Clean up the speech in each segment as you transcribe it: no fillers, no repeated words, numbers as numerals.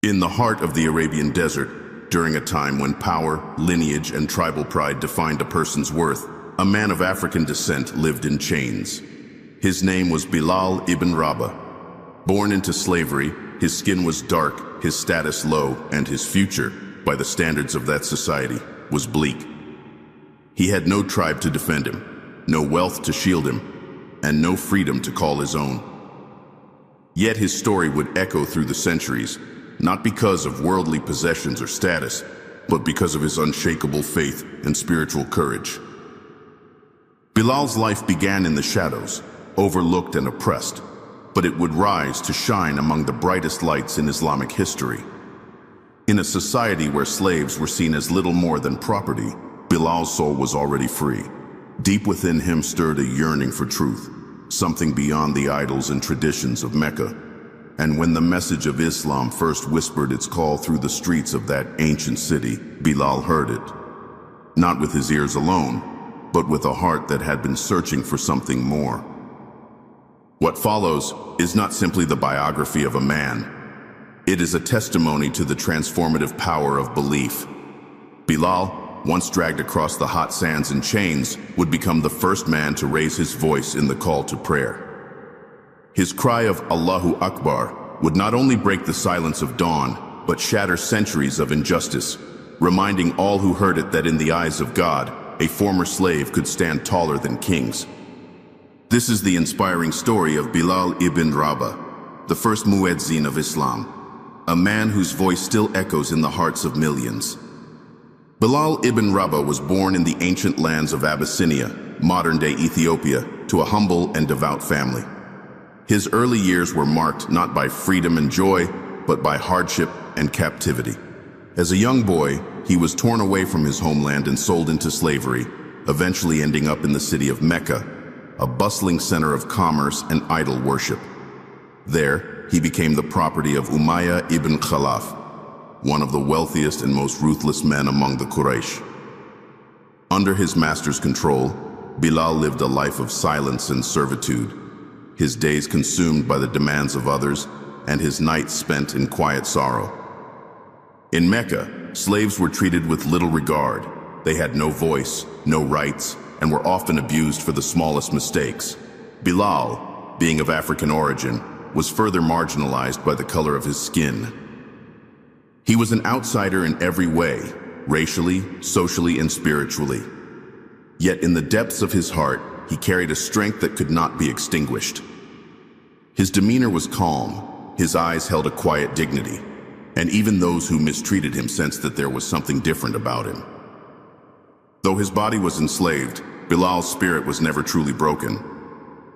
In the heart of the Arabian desert, during a time when power, lineage, and tribal pride defined a person's worth, a man of African descent lived in chains. His name was Bilal ibn Rabah. Born into slavery, his skin was dark, his status low, and his future, by the standards of that society, was bleak. He had no tribe to defend him, no wealth to shield him, and no freedom to call his own. Yet his story would echo through the centuries, not because of worldly possessions or status, but because of his unshakable faith and spiritual courage. Bilal's life began in the shadows, overlooked and oppressed, but it would rise to shine among the brightest lights in Islamic history. In a society where slaves were seen as little more than property, Bilal's soul was already free. Deep within him stirred a yearning for truth, something beyond the idols and traditions of Mecca. And when the message of Islam first whispered its call through the streets of that ancient city, Bilal heard it. Not with his ears alone, but with a heart that had been searching for something more. What follows is not simply the biography of a man. It is a testimony to the transformative power of belief. Bilal, once dragged across the hot sands in chains, would become the first man to raise his voice in the call to prayer. His cry of Allahu Akbar would not only break the silence of dawn, but shatter centuries of injustice, reminding all who heard it that in the eyes of God, a former slave could stand taller than kings. This is the inspiring story of Bilal ibn Rabah, the first muezzin of Islam, a man whose voice still echoes in the hearts of millions. Bilal ibn Rabah was born in the ancient lands of Abyssinia, modern-day Ethiopia, to a humble and devout family. His early years were marked not by freedom and joy, but by hardship and captivity. As a young boy, he was torn away from his homeland and sold into slavery, eventually ending up in the city of Mecca, a bustling center of commerce and idol worship. There, he became the property of Umayyah ibn Khalaf, one of the wealthiest and most ruthless men among the Quraysh. Under his master's control, Bilal lived a life of silence and servitude, his days consumed by the demands of others, and his nights spent in quiet sorrow. In Mecca, slaves were treated with little regard. They had no voice, no rights, and were often abused for the smallest mistakes. Bilal, being of African origin, was further marginalized by the color of his skin. He was an outsider in every way, racially, socially, and spiritually. Yet in the depths of his heart, he carried a strength that could not be extinguished. His demeanor was calm, his eyes held a quiet dignity, and even those who mistreated him sensed that there was something different about him. Though his body was enslaved, Bilal's spirit was never truly broken.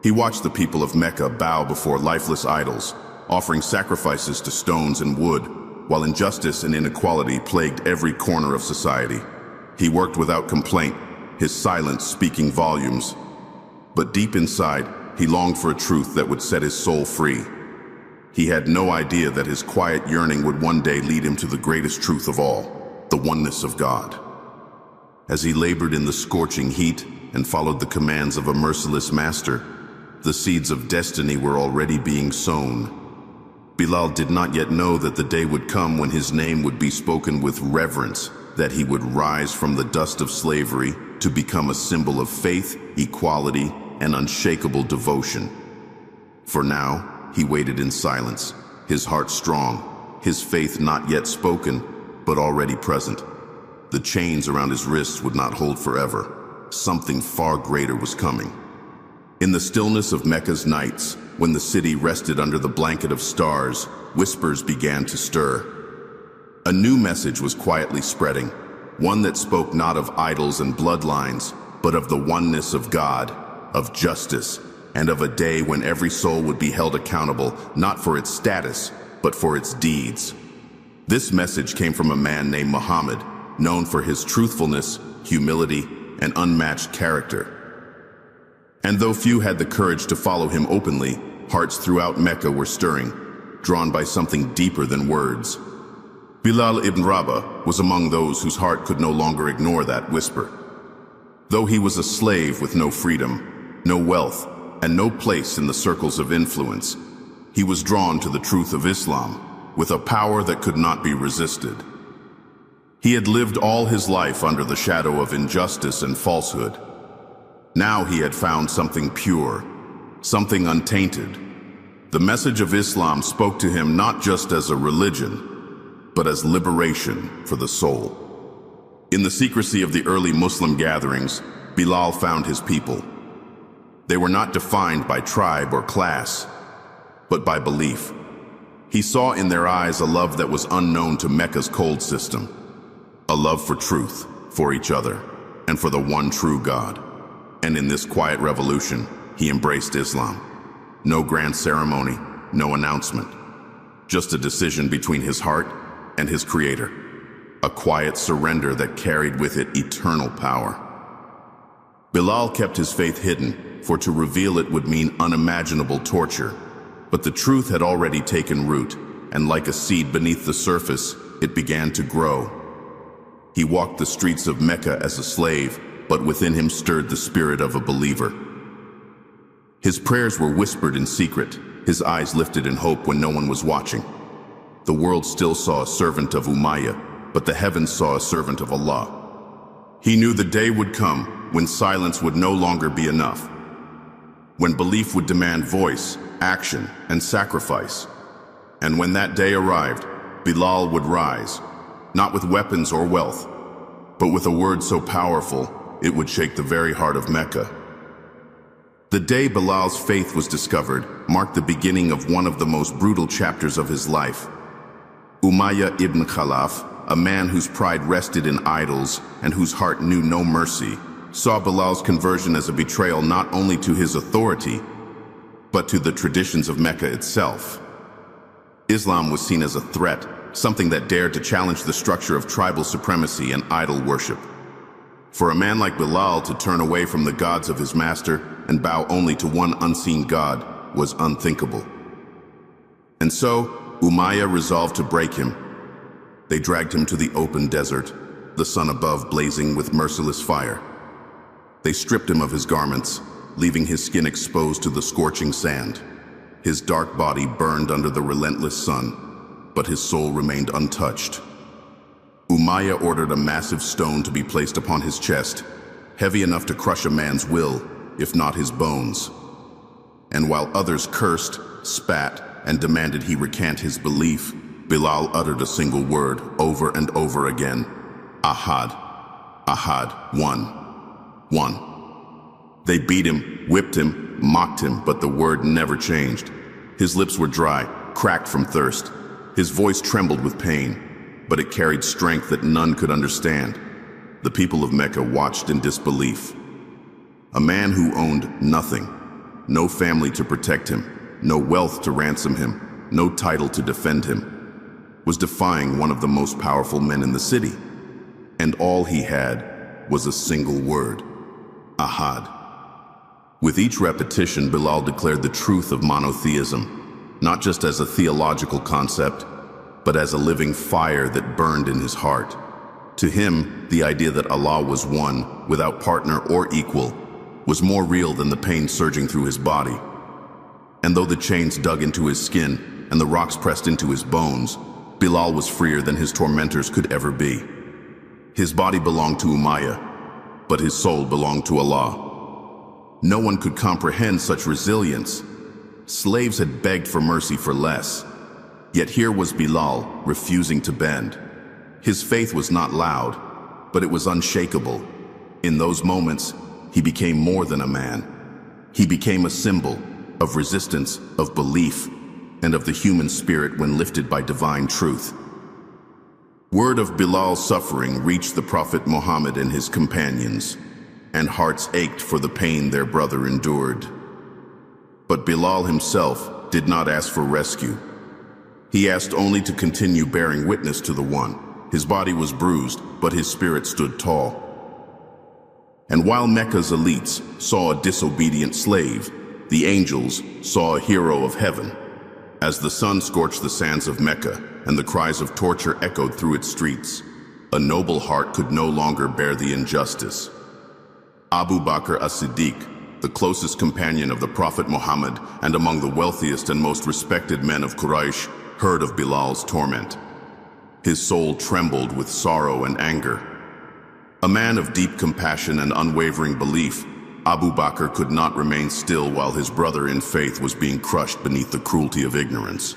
He watched the people of Mecca bow before lifeless idols, offering sacrifices to stones and wood, while injustice and inequality plagued every corner of society. He worked without complaint, his silence speaking volumes. But deep inside, he longed for a truth that would set his soul free. He had no idea that his quiet yearning would one day lead him to the greatest truth of all, the oneness of God. As he labored in the scorching heat and followed the commands of a merciless master, the seeds of destiny were already being sown. Bilal did not yet know that the day would come when his name would be spoken with reverence, that he would rise from the dust of slavery to become a symbol of faith, equality, and unshakable devotion. For now, he waited in silence, his heart strong, his faith not yet spoken, but already present. The chains around his wrists would not hold forever. Something far greater was coming. In the stillness of Mecca's nights, when the city rested under the blanket of stars, whispers began to stir. A new message was quietly spreading, one that spoke not of idols and bloodlines, but of the oneness of God, of justice, and of a day when every soul would be held accountable, not for its status, but for its deeds. This message came from a man named Muhammad, known for his truthfulness, humility, and unmatched character. And though few had the courage to follow him openly, hearts throughout Mecca were stirring, drawn by something deeper than words. Bilal ibn Rabah was among those whose heart could no longer ignore that whisper. Though he was a slave with no freedom, no wealth, and no place in the circles of influence, he was drawn to the truth of Islam, with a power that could not be resisted. He had lived all his life under the shadow of injustice and falsehood. Now he had found something pure, something untainted. The message of Islam spoke to him not just as a religion, but as liberation for the soul. In the secrecy of the early Muslim gatherings, Bilal found his people. They were not defined by tribe or class, but by belief. He saw in their eyes a love that was unknown to Mecca's cold system, a love for truth, for each other, and for the one true God. And in this quiet revolution, he embraced Islam. No grand ceremony, no announcement, just a decision between his heart and his Creator, a quiet surrender that carried with it eternal power. Bilal kept his faith hidden, for to reveal it would mean unimaginable torture. But the truth had already taken root, and like a seed beneath the surface, it began to grow. He walked the streets of Mecca as a slave, but within him stirred the spirit of a believer. His prayers were whispered in secret, his eyes lifted in hope when no one was watching. The world still saw a servant of Umayyah, but the heavens saw a servant of Allah. He knew the day would come when silence would no longer be enough, when belief would demand voice, action, and sacrifice. And when that day arrived, Bilal would rise, not with weapons or wealth, but with a word so powerful it would shake the very heart of Mecca. The day Bilal's faith was discovered marked the beginning of one of the most brutal chapters of his life. Umayyah ibn Khalaf, a man whose pride rested in idols and whose heart knew no mercy, saw Bilal's conversion as a betrayal not only to his authority, but to the traditions of Mecca itself. Islam was seen as a threat, something that dared to challenge the structure of tribal supremacy and idol worship. For a man like Bilal to turn away from the gods of his master and bow only to one unseen God was unthinkable. And so, Umayyah resolved to break him. They dragged him to the open desert, the sun above blazing with merciless fire. They stripped him of his garments, leaving his skin exposed to the scorching sand. His dark body burned under the relentless sun, but his soul remained untouched. Umayyah ordered a massive stone to be placed upon his chest, heavy enough to crush a man's will, if not his bones. And while others cursed, spat, and demanded he recant his belief, Bilal uttered a single word over and over again: Ahad, Ahad, one. They beat him, whipped him, mocked him, but the word never changed. His lips were dry, cracked from thirst. His voice trembled with pain, but it carried strength that none could understand. The people of Mecca watched in disbelief. A man who owned nothing, no family to protect him, no wealth to ransom him, no title to defend him, was defying one of the most powerful men in the city. And all he had was a single word: Ahad. With each repetition, Bilal declared the truth of monotheism, not just as a theological concept, but as a living fire that burned in his heart. To him, the idea that Allah was one, without partner or equal, was more real than the pain surging through his body. And though the chains dug into his skin and the rocks pressed into his bones, Bilal was freer than his tormentors could ever be. His body belonged to Umayyah, but his soul belonged to Allah. No one could comprehend such resilience. Slaves had begged for mercy for less. Yet here was Bilal, refusing to bend. His faith was not loud, but it was unshakable. In those moments, he became more than a man. He became a symbol of resistance, of belief, and of the human spirit when lifted by divine truth. Word of Bilal's suffering reached the Prophet Muhammad and his companions, and hearts ached for the pain their brother endured. But Bilal himself did not ask for rescue. He asked only to continue bearing witness to the One. His body was bruised, but his spirit stood tall. And while Mecca's elites saw a disobedient slave, the angels saw a hero of heaven. As the sun scorched the sands of Mecca and the cries of torture echoed through its streets, a noble heart could no longer bear the injustice. Abu Bakr as-Siddiq, the closest companion of the Prophet Muhammad and among the wealthiest and most respected men of Quraysh, heard of Bilal's torment. His soul trembled with sorrow and anger. A man of deep compassion and unwavering belief, Abu Bakr could not remain still while his brother in faith was being crushed beneath the cruelty of ignorance.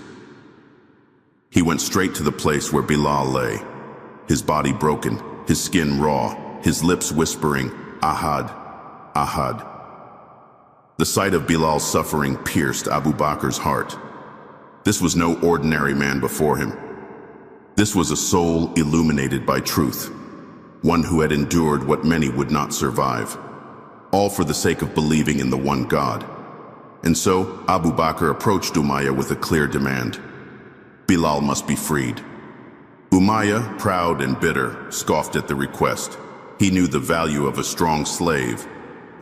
He went straight to the place where Bilal lay, his body broken, his skin raw, his lips whispering, "Ahad, Ahad." The sight of Bilal's suffering pierced Abu Bakr's heart. This was no ordinary man before him. This was a soul illuminated by truth, one who had endured what many would not survive, all for the sake of believing in the one God. And so, Abu Bakr approached Umayyah with a clear demand. Bilal must be freed. Umayyah, proud and bitter, scoffed at the request. He knew the value of a strong slave,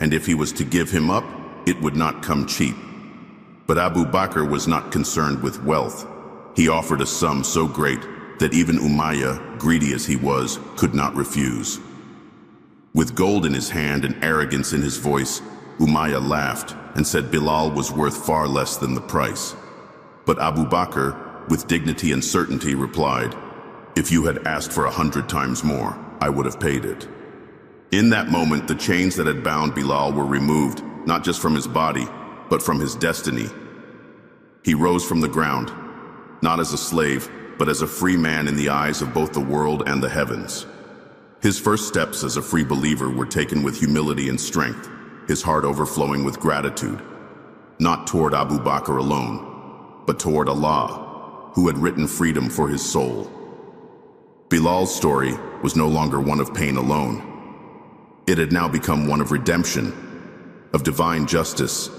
and if he was to give him up, it would not come cheap. But Abu Bakr was not concerned with wealth. He offered a sum so great that even Umayyah, greedy as he was, could not refuse. With gold in his hand and arrogance in his voice, Umayyah laughed and said Bilal was worth far less than the price. But Abu Bakr, with dignity and certainty, replied, "If you had asked for 100 times more, I would have paid it." In that moment, the chains that had bound Bilal were removed, not just from his body, but from his destiny. He rose from the ground, not as a slave, but as a free man in the eyes of both the world and the heavens. His first steps as a free believer were taken with humility and strength, his heart overflowing with gratitude, not toward Abu Bakr alone, but toward Allah, who had written freedom for his soul. Bilal's story was no longer one of pain alone. It had now become one of redemption, of divine justice,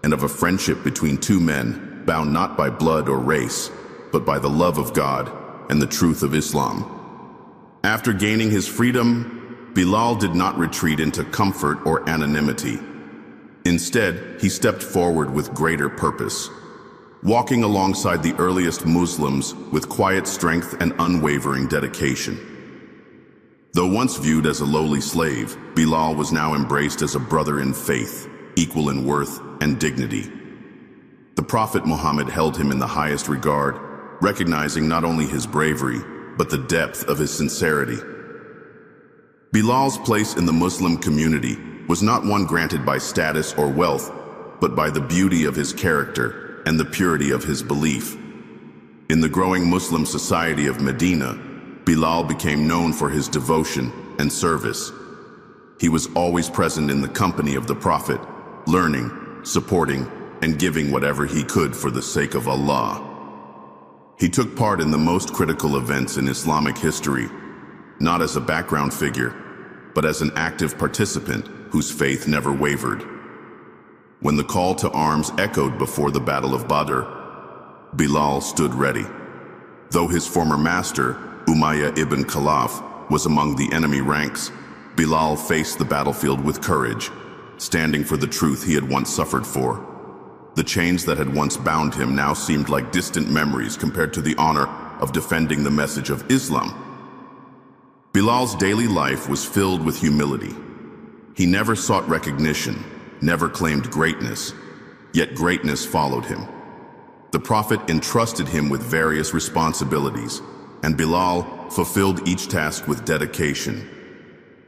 and of a friendship between two men bound not by blood or race, but by the love of God and the truth of Islam. After gaining his freedom, Bilal did not retreat into comfort or anonymity. Instead, he stepped forward with greater purpose, walking alongside the earliest Muslims with quiet strength and unwavering dedication. Though once viewed as a lowly slave, Bilal was now embraced as a brother in faith, equal in worth and dignity. The Prophet Muhammad held him in the highest regard, recognizing not only his bravery, but the depth of his sincerity. Bilal's place in the Muslim community was not one granted by status or wealth, but by the beauty of his character and the purity of his belief. In the growing Muslim society of Medina, Bilal became known for his devotion and service. He was always present in the company of the Prophet, learning, supporting, and giving whatever he could for the sake of Allah. He took part in the most critical events in Islamic history, not as a background figure, but as an active participant whose faith never wavered. When the call to arms echoed before the Battle of Badr, Bilal stood ready. Though his former master, Umayyah ibn Khalaf, was among the enemy ranks, Bilal faced the battlefield with courage, standing for the truth he had once suffered for. The chains that had once bound him now seemed like distant memories compared to the honor of defending the message of Islam. Bilal's daily life was filled with humility. He never sought recognition, never claimed greatness, yet greatness followed him. The Prophet entrusted him with various responsibilities, and Bilal fulfilled each task with dedication.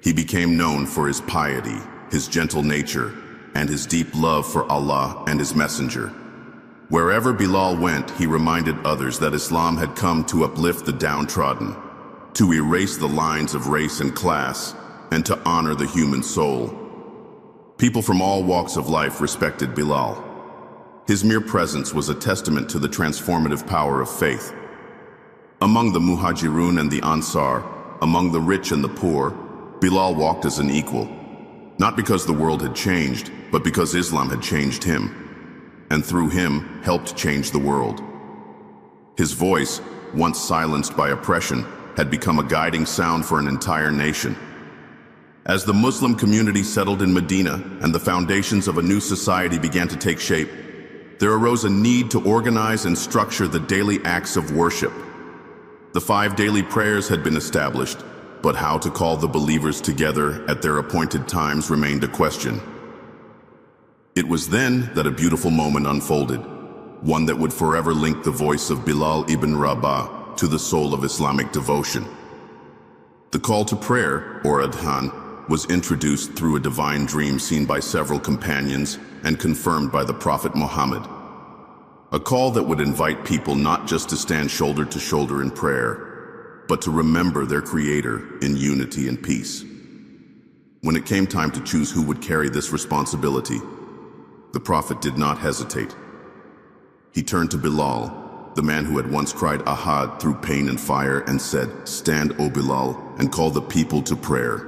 He became known for his piety, his gentle nature, and his deep love for Allah and his messenger. Wherever Bilal went, he reminded others that Islam had come to uplift the downtrodden, to erase the lines of race and class, and to honor the human soul. People from all walks of life respected Bilal. His mere presence was a testament to the transformative power of faith. Among the Muhajirun and the Ansar, among the rich and the poor, Bilal walked as an equal, not because the world had changed, but because Islam had changed him, and through him helped change the world. His voice, once silenced by oppression, had become a guiding sound for an entire nation. As the Muslim community settled in Medina and the foundations of a new society began to take shape, there arose a need to organize and structure the daily acts of worship. The 5 daily prayers had been established, but how to call the believers together at their appointed times remained a question. It was then that a beautiful moment unfolded. one that would forever link the voice of Bilal ibn Rabah to the soul of Islamic devotion. The call to prayer, or Adhan, was introduced through a divine dream seen by several companions and confirmed by the Prophet Muhammad. A call that would invite people not just to stand shoulder to shoulder in prayer, but to remember their Creator in unity and peace. When it came time to choose who would carry this responsibility, the Prophet did not hesitate. He turned to Bilal, the man who had once cried Ahad through pain and fire, and said, "Stand, O Bilal, and call the people to prayer."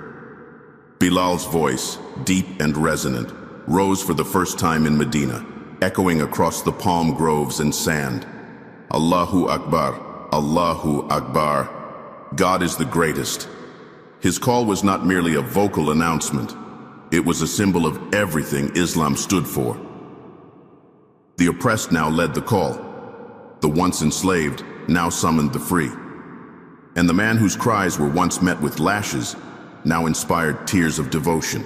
Bilal's voice, deep and resonant, rose for the first time in Medina, echoing across the palm groves and sand. Allahu Akbar, Allahu Akbar. God is the greatest. His call was not merely a vocal announcement. It was a symbol of everything Islam stood for. The oppressed now led the call. The once enslaved now summoned the free. And the man whose cries were once met with lashes now inspired tears of devotion.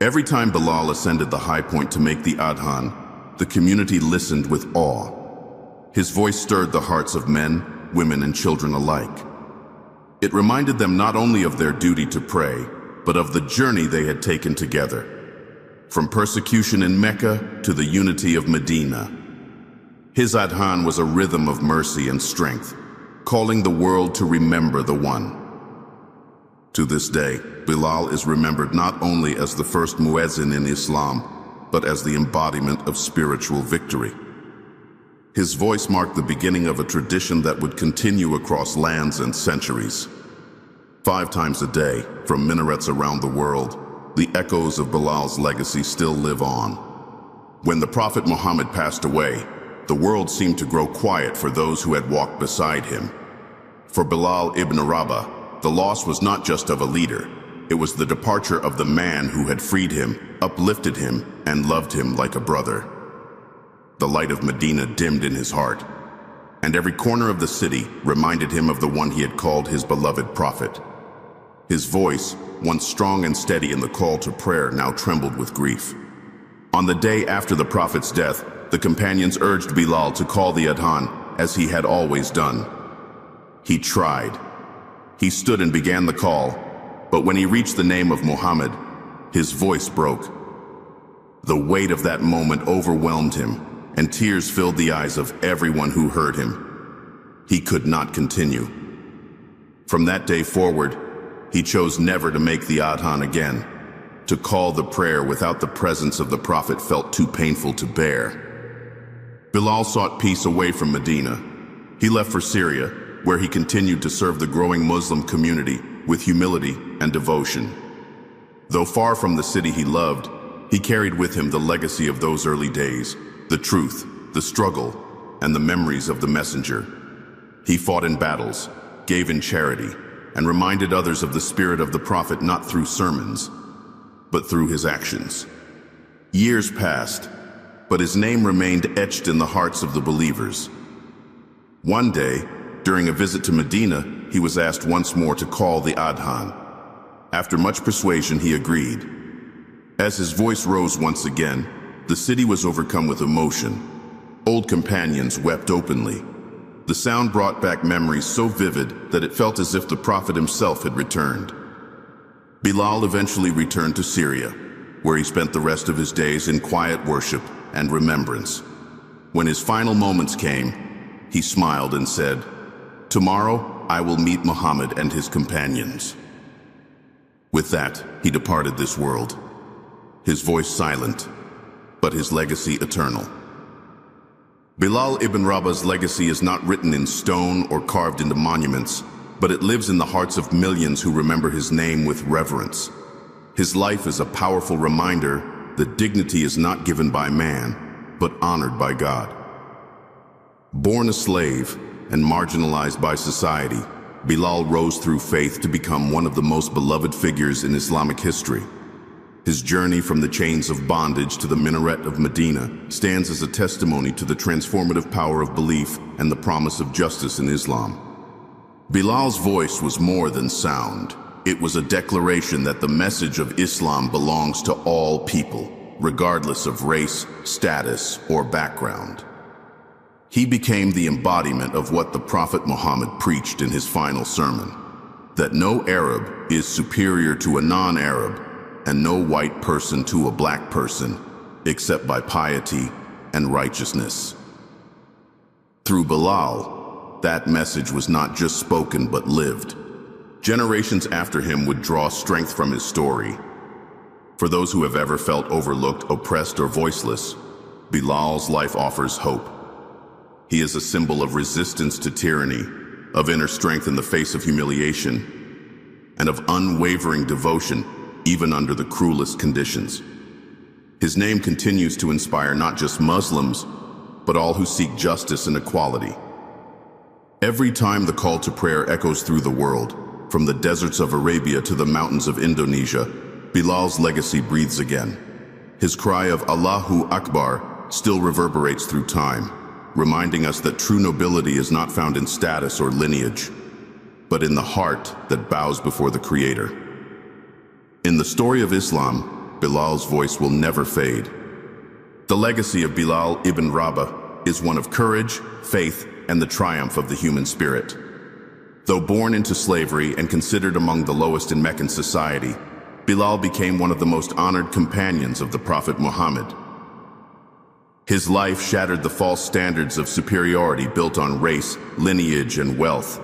Every time Bilal ascended the high point to make the Adhan, the community listened with awe. His voice stirred the hearts of men, women, and children alike. It reminded them not only of their duty to pray, but of the journey they had taken together, from persecution in Mecca to the unity of Medina. His Adhan was a rhythm of mercy and strength, calling the world to remember the One. To this day, Bilal is remembered not only as the first muezzin in Islam, but as the embodiment of spiritual victory. His voice marked the beginning of a tradition that would continue across lands and centuries. 5 times a day, from minarets around the world, the echoes of Bilal's legacy still live on. When the Prophet Muhammad passed away, the world seemed to grow quiet for those who had walked beside him. For Bilal ibn Rabah, the loss was not just of a leader. It was the departure of the man who had freed him, uplifted him, and loved him like a brother. The light of Medina dimmed in his heart, and every corner of the city reminded him of the one he had called his beloved prophet. His voice, once strong and steady in the call to prayer, now trembled with grief. On the day after the prophet's death, the companions urged Bilal to call the Adhan, as he had always done. He tried. He stood and began the call, but when he reached the name of Muhammad, his voice broke. The weight of that moment overwhelmed him, and tears filled the eyes of everyone who heard him. He could not continue. From that day forward, he chose never to make the Adhan again. To call the prayer without the presence of the Prophet felt too painful to bear. Bilal sought peace away from Medina. He left for Syria, where he continued to serve the growing Muslim community with humility and devotion. Though far from the city he loved, he carried with him the legacy of those early days, the truth, the struggle, and the memories of the messenger. He fought in battles, gave in charity, and reminded others of the spirit of the Prophet not through sermons, but through his actions. Years passed, but his name remained etched in the hearts of the believers. One day, during a visit to Medina, he was asked once more to call the Adhan. After much persuasion, he agreed. As his voice rose once again, the city was overcome with emotion. Old companions wept openly. The sound brought back memories so vivid that it felt as if the Prophet himself had returned. Bilal eventually returned to Syria, where he spent the rest of his days in quiet worship and remembrance. When his final moments came, he smiled and said, "Tomorrow I will meet Muhammad and his companions." With that, he departed this world, his voice silent, but his legacy eternal. Bilal ibn Rabah's legacy is not written in stone or carved into monuments, but it lives in the hearts of millions who remember his name with reverence. His life is a powerful reminder that dignity is not given by man, but honored by God. Born a slave and marginalized by society, Bilal rose through faith to become one of the most beloved figures in Islamic history. His journey from the chains of bondage to the minaret of Medina stands as a testimony to the transformative power of belief and the promise of justice in Islam. Bilal's voice was more than sound. It was a declaration that the message of Islam belongs to all people, regardless of race, status, or background. He became the embodiment of what the Prophet Muhammad preached in his final sermon, that no Arab is superior to a non-Arab and no white person to a black person, except by piety and righteousness. Through Bilal, that message was not just spoken but lived. Generations after him would draw strength from his story. For those who have ever felt overlooked, oppressed, or voiceless, Bilal's life offers hope. He is a symbol of resistance to tyranny, of inner strength in the face of humiliation, and of unwavering devotion even under the cruelest conditions. His name continues to inspire not just Muslims, but all who seek justice and equality. Every time the call to prayer echoes through the world, from the deserts of Arabia to the mountains of Indonesia, Bilal's legacy breathes again. His cry of Allahu Akbar still reverberates through time, reminding us that true nobility is not found in status or lineage, but in the heart that bows before the Creator. In the story of Islam, Bilal's voice will never fade. The legacy of Bilal ibn Rabah is one of courage, faith, and the triumph of the human spirit. Though born into slavery and considered among the lowest in Meccan society, Bilal became one of the most honored companions of the Prophet Muhammad. His life shattered the false standards of superiority built on race, lineage, and wealth,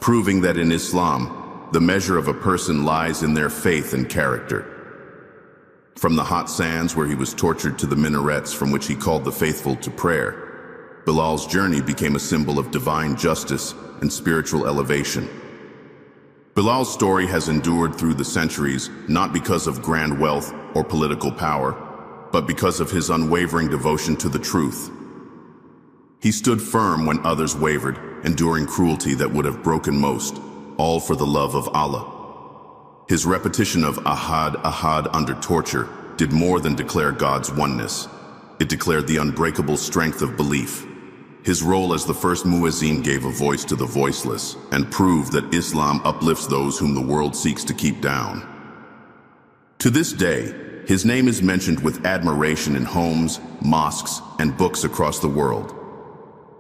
proving that in Islam, the measure of a person lies in their faith and character. From the hot sands where he was tortured to the minarets from which he called the faithful to prayer, Bilal's journey became a symbol of divine justice and spiritual elevation. Bilal's story has endured through the centuries not because of grand wealth or political power, but because of his unwavering devotion to the truth. He stood firm when others wavered, enduring cruelty that would have broken most, all for the love of Allah. His repetition of Ahad, Ahad under torture did more than declare God's oneness. It declared the unbreakable strength of belief. His role as the first muezzin gave a voice to the voiceless and proved that Islam uplifts those whom the world seeks to keep down. To this day, his name is mentioned with admiration in homes, mosques, and books across the world.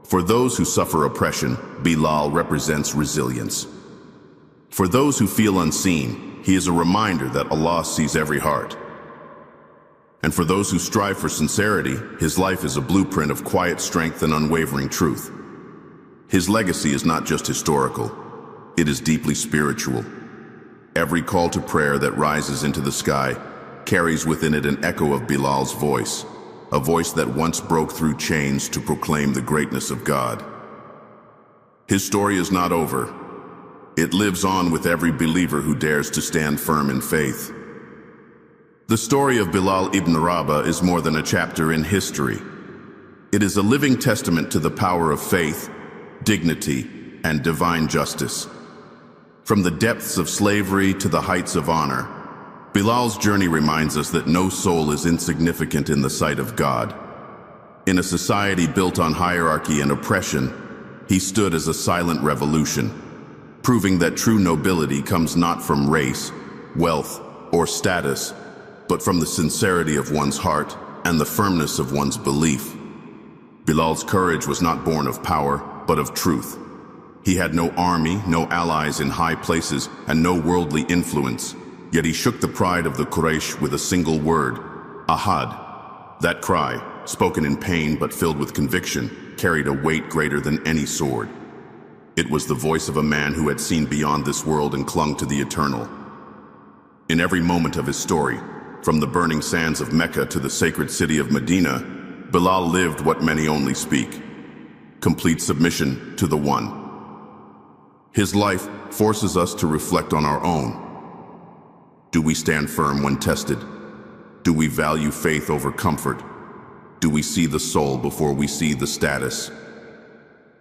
For those who suffer oppression, Bilal represents resilience. For those who feel unseen, he is a reminder that Allah sees every heart. And for those who strive for sincerity, his life is a blueprint of quiet strength and unwavering truth. His legacy is not just historical, it is deeply spiritual. Every call to prayer that rises into the sky carries within it an echo of Bilal's voice, a voice that once broke through chains to proclaim the greatness of God. His story is not over. It lives on with every believer who dares to stand firm in faith. The story of Bilal ibn Rabah is more than a chapter in history. It is a living testament to the power of faith, dignity, and divine justice. From the depths of slavery to the heights of honor, Bilal's journey reminds us that no soul is insignificant in the sight of God. In a society built on hierarchy and oppression, he stood as a silent revolution, proving that true nobility comes not from race, wealth, or status, but from the sincerity of one's heart and the firmness of one's belief. Bilal's courage was not born of power, but of truth. He had no army, no allies in high places, and no worldly influence. Yet he shook the pride of the Quraysh with a single word, Ahad. That cry, spoken in pain but filled with conviction, carried a weight greater than any sword. It was the voice of a man who had seen beyond this world and clung to the eternal. In every moment of his story, from the burning sands of Mecca to the sacred city of Medina, Bilal lived what many only speak: complete submission to the One. His life forces us to reflect on our own. Do we stand firm when tested? Do we value faith over comfort? Do we see the soul before we see the status?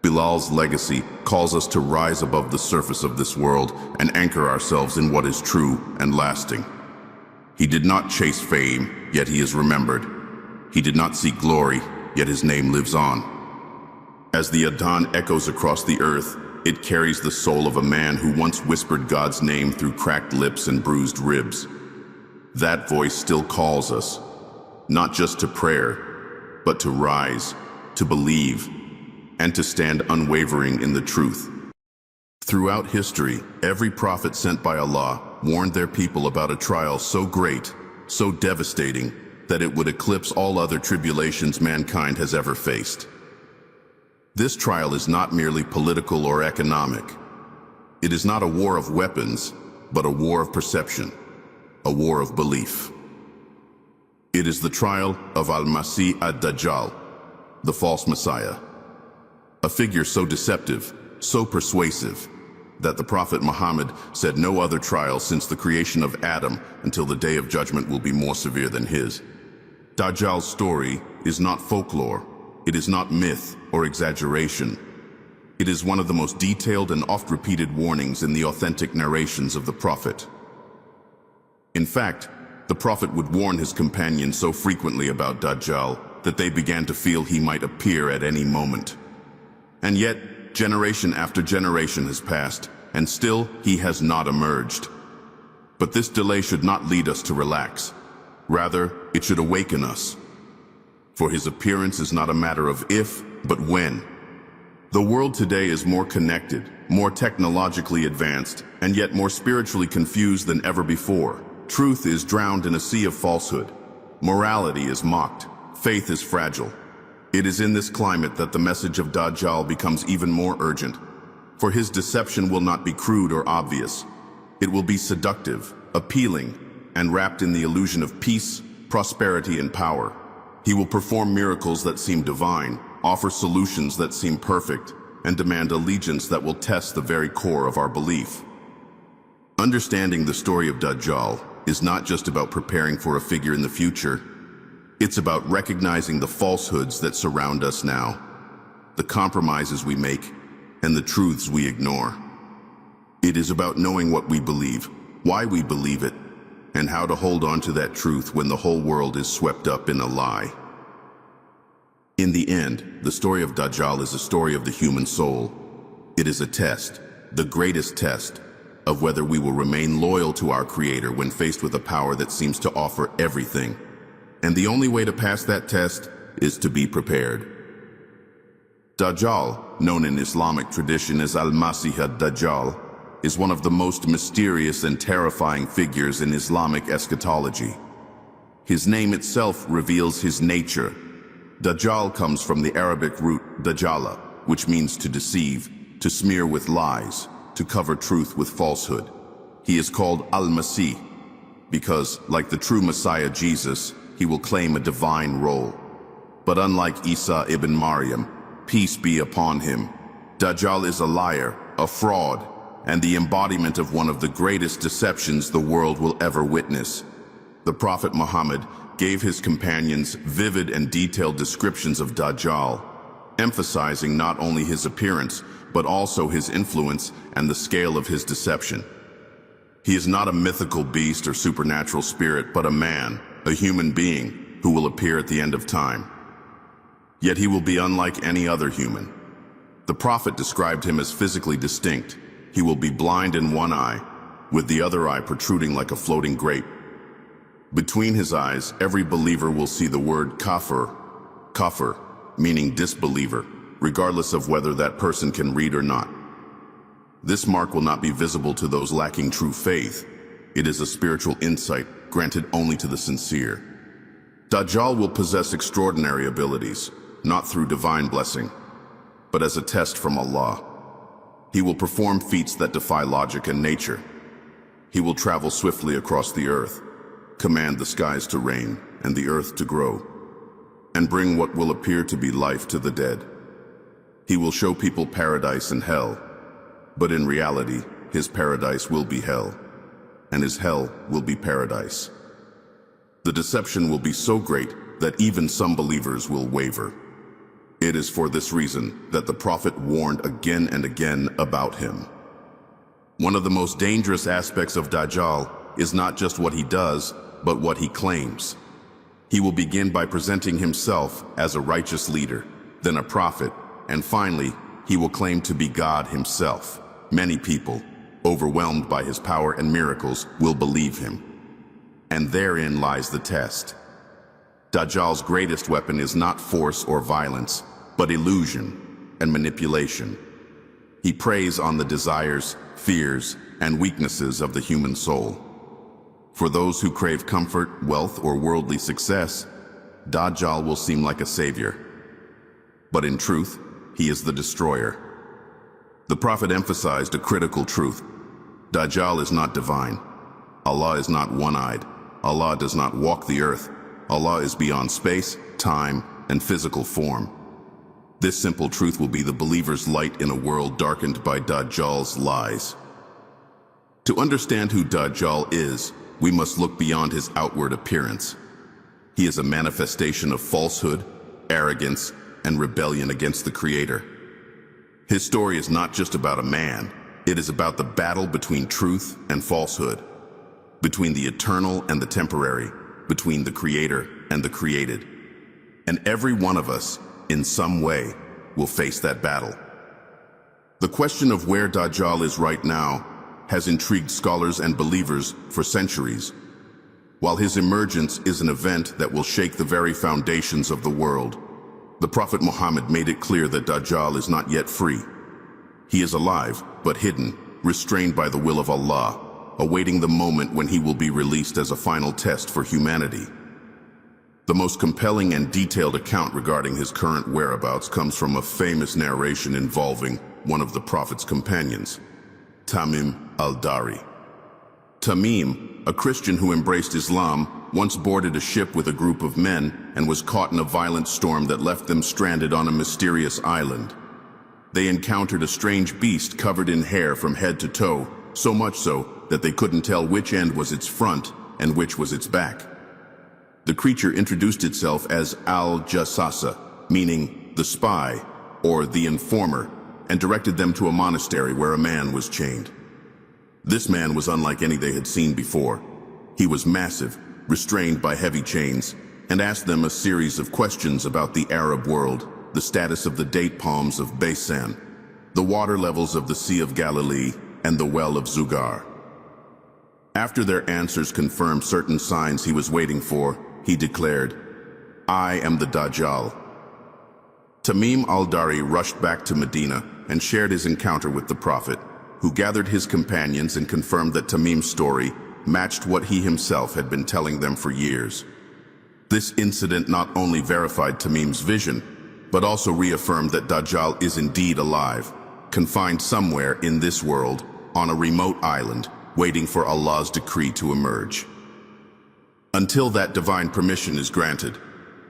Bilal's legacy calls us to rise above the surface of this world and anchor ourselves in what is true and lasting. He did not chase fame, yet he is remembered. He did not seek glory, yet his name lives on. As the Adhan echoes across the earth, it carries the soul of a man who once whispered God's name through cracked lips and bruised ribs. That voice still calls us, not just to prayer, but to rise, to believe, and to stand unwavering in the truth. Throughout history, every prophet sent by Allah warned their people about a trial so great, so devastating, that it would eclipse all other tribulations mankind has ever faced. This trial is not merely political or economic. It is not a war of weapons, but a war of perception, a war of belief. It is the trial of Al-Masih ad-Dajjal, the false Messiah, a figure so deceptive, so persuasive, that the Prophet Muhammad said no other trial since the creation of Adam until the day of judgment will be more severe than his. Dajjal's story is not folklore, it is not myth or exaggeration. It is one of the most detailed and oft-repeated warnings in the authentic narrations of the Prophet. In fact, the Prophet would warn his companions so frequently about Dajjal that they began to feel he might appear at any moment. And yet, generation after generation has passed, and still he has not emerged. But this delay should not lead us to relax. Rather, it should awaken us. For his appearance is not a matter of if, but when. The world today is more connected, more technologically advanced, and yet more spiritually confused than ever before. Truth is drowned in a sea of falsehood. Morality is mocked. Faith is fragile. It is in this climate that the message of Dajjal becomes even more urgent. For his deception will not be crude or obvious. It will be seductive, appealing, and wrapped in the illusion of peace, prosperity, and power. He will perform miracles that seem divine, offer solutions that seem perfect, and demand allegiance that will test the very core of our belief. Understanding the story of Dajjal is not just about preparing for a figure in the future. It's about recognizing the falsehoods that surround us now, the compromises we make, and the truths we ignore. It is about knowing what we believe, why we believe it, and how to hold on to that truth when the whole world is swept up in a lie. In the end, the story of Dajjal is a story of the human soul. It is a test, the greatest test, of whether we will remain loyal to our Creator when faced with a power that seems to offer everything. And the only way to pass that test is to be prepared. Dajjal, known in Islamic tradition as Al-Masih ad-Dajjal, is one of the most mysterious and terrifying figures in Islamic eschatology. His name itself reveals his nature. Dajjal comes from the Arabic root dajjala, which means to deceive, to smear with lies, to cover truth with falsehood. He is called Al-Masih because, like the true Messiah Jesus, he will claim a divine role. But unlike Isa ibn Maryam, peace be upon him, Dajjal is a liar, a fraud, and the embodiment of one of the greatest deceptions the world will ever witness. The Prophet Muhammad gave his companions vivid and detailed descriptions of Dajjal, emphasizing not only his appearance, but also his influence and the scale of his deception. He is not a mythical beast or supernatural spirit, but a man, a human being, who will appear at the end of time. Yet he will be unlike any other human. The Prophet described him as physically distinct. He will be blind in one eye, with the other eye protruding like a floating grape. Between his eyes, every believer will see the word kafir, meaning disbeliever, regardless of whether that person can read or not. This mark will not be visible to those lacking true faith. It is a spiritual insight granted only to the sincere. Dajjal will possess extraordinary abilities, not through divine blessing, but as a test from Allah. He will perform feats that defy logic and nature. He will travel swiftly across the earth, command the skies to rain and the earth to grow, and bring what will appear to be life to the dead. He will show people paradise and hell, but in reality, his paradise will be hell, and his hell will be paradise. The deception will be so great that even some believers will waver. It is for this reason that the Prophet warned again and again about him. One of the most dangerous aspects of Dajjal is not just what he does, but what he claims. He will begin by presenting himself as a righteous leader, then a prophet, and finally, he will claim to be God himself. Many people, overwhelmed by his power and miracles, will believe him. And therein lies the test. Dajjal's greatest weapon is not force or violence, but illusion. and manipulation. He preys on the desires, fears, and weaknesses of the human soul. For those who crave comfort, wealth, or worldly success, Dajjal will seem like a savior. But in truth, he is the destroyer. The Prophet emphasized a critical truth. Dajjal is not divine. Allah is not one-eyed. Allah does not walk the earth. Allah is beyond space, time, and physical form. This simple truth will be the believer's light in a world darkened by Dajjal's lies. To understand who Dajjal is, we must look beyond his outward appearance. He is a manifestation of falsehood, arrogance, and rebellion against the Creator. His story is not just about a man. It is about the battle between truth and falsehood, between the eternal and the temporary, between the Creator and the created. And every one of us, in some way, will face that battle. The question of where Dajjal is right now has intrigued scholars and believers for centuries. While his emergence is an event that will shake the very foundations of the world, the Prophet Muhammad made it clear that Dajjal is not yet free. He is alive, but hidden, restrained by the will of Allah, awaiting the moment when he will be released as a final test for humanity. The most compelling and detailed account regarding his current whereabouts comes from a famous narration involving one of the Prophet's companions, Tamim al-Dari. Tamim, a Christian who embraced Islam, once boarded a ship with a group of men and was caught in a violent storm that left them stranded on a mysterious island. They encountered a strange beast covered in hair from head to toe, so much so that they couldn't tell which end was its front and which was its back. The creature introduced itself as al-Jassasa, meaning the spy or the informer, and directed them to a monastery where a man was chained. This man was unlike any they had seen before. He was massive, restrained by heavy chains, and asked them a series of questions about the Arab world, the status of the date palms of Baysan, the water levels of the Sea of Galilee, and the well of Zugar. After their answers confirmed certain signs he was waiting for, he declared, "I am the Dajjal." Tamim al-Dari rushed back to Medina and shared his encounter with the Prophet, who gathered his companions and confirmed that Tamim's story matched what he himself had been telling them for years. This incident not only verified Tamim's vision, but also reaffirmed that Dajjal is indeed alive, confined somewhere in this world on a remote island, waiting for Allah's decree to emerge. Until that divine permission is granted,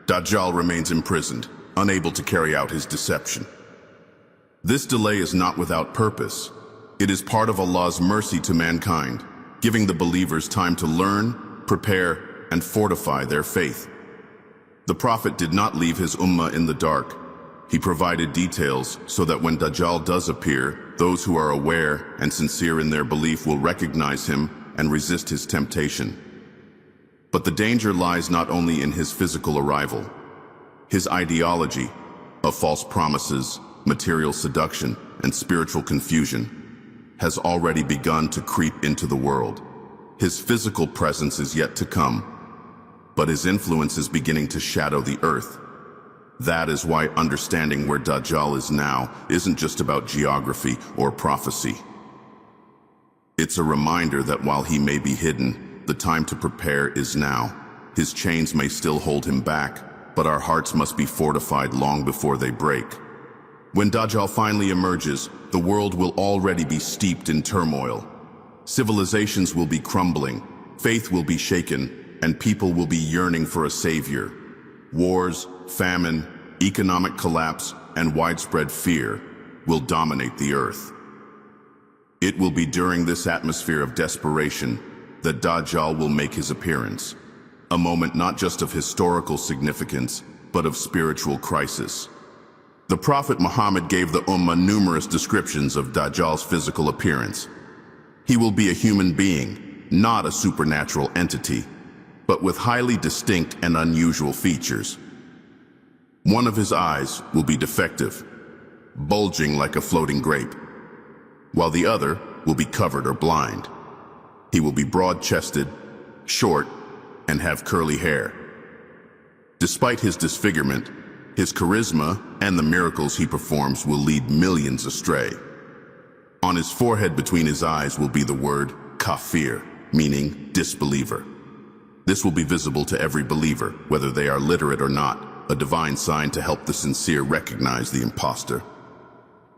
Dajjal remains imprisoned, unable to carry out his deception. This delay is not without purpose. It is part of Allah's mercy to mankind, giving the believers time to learn, prepare, and fortify their faith. The Prophet did not leave his Ummah in the dark. He provided details so that when Dajjal does appear, those who are aware and sincere in their belief will recognize him and resist his temptation. But the danger lies not only in his physical arrival. His ideology of false promises, material seduction, and spiritual confusion has already begun to creep into the world. His physical presence is yet to come, but his influence is beginning to shadow the earth. That is why understanding where Dajjal is now isn't just about geography or prophecy. It's a reminder that while he may be hidden, the time to prepare is now. His chains may still hold him back, but our hearts must be fortified long before they break. When Dajjal finally emerges, the world will already be steeped in turmoil. Civilizations will be crumbling, faith will be shaken, and people will be yearning for a savior. Wars, famine, economic collapse, and widespread fear will dominate the earth. It will be during this atmosphere of desperation that Dajjal will make his appearance, a moment not just of historical significance, but of spiritual crisis. The Prophet Muhammad gave the Ummah numerous descriptions of Dajjal's physical appearance. He will be a human being, not a supernatural entity, but with highly distinct and unusual features. One of his eyes will be defective, bulging like a floating grape, while the other will be covered or blind. He will be broad-chested, short, and have curly hair. Despite his disfigurement, His charisma and the miracles he performs will lead millions astray. On his forehead between his eyes will be the word kafir, meaning disbeliever. This will be visible to every believer, whether they are literate or not, a divine sign to help the sincere recognize the impostor.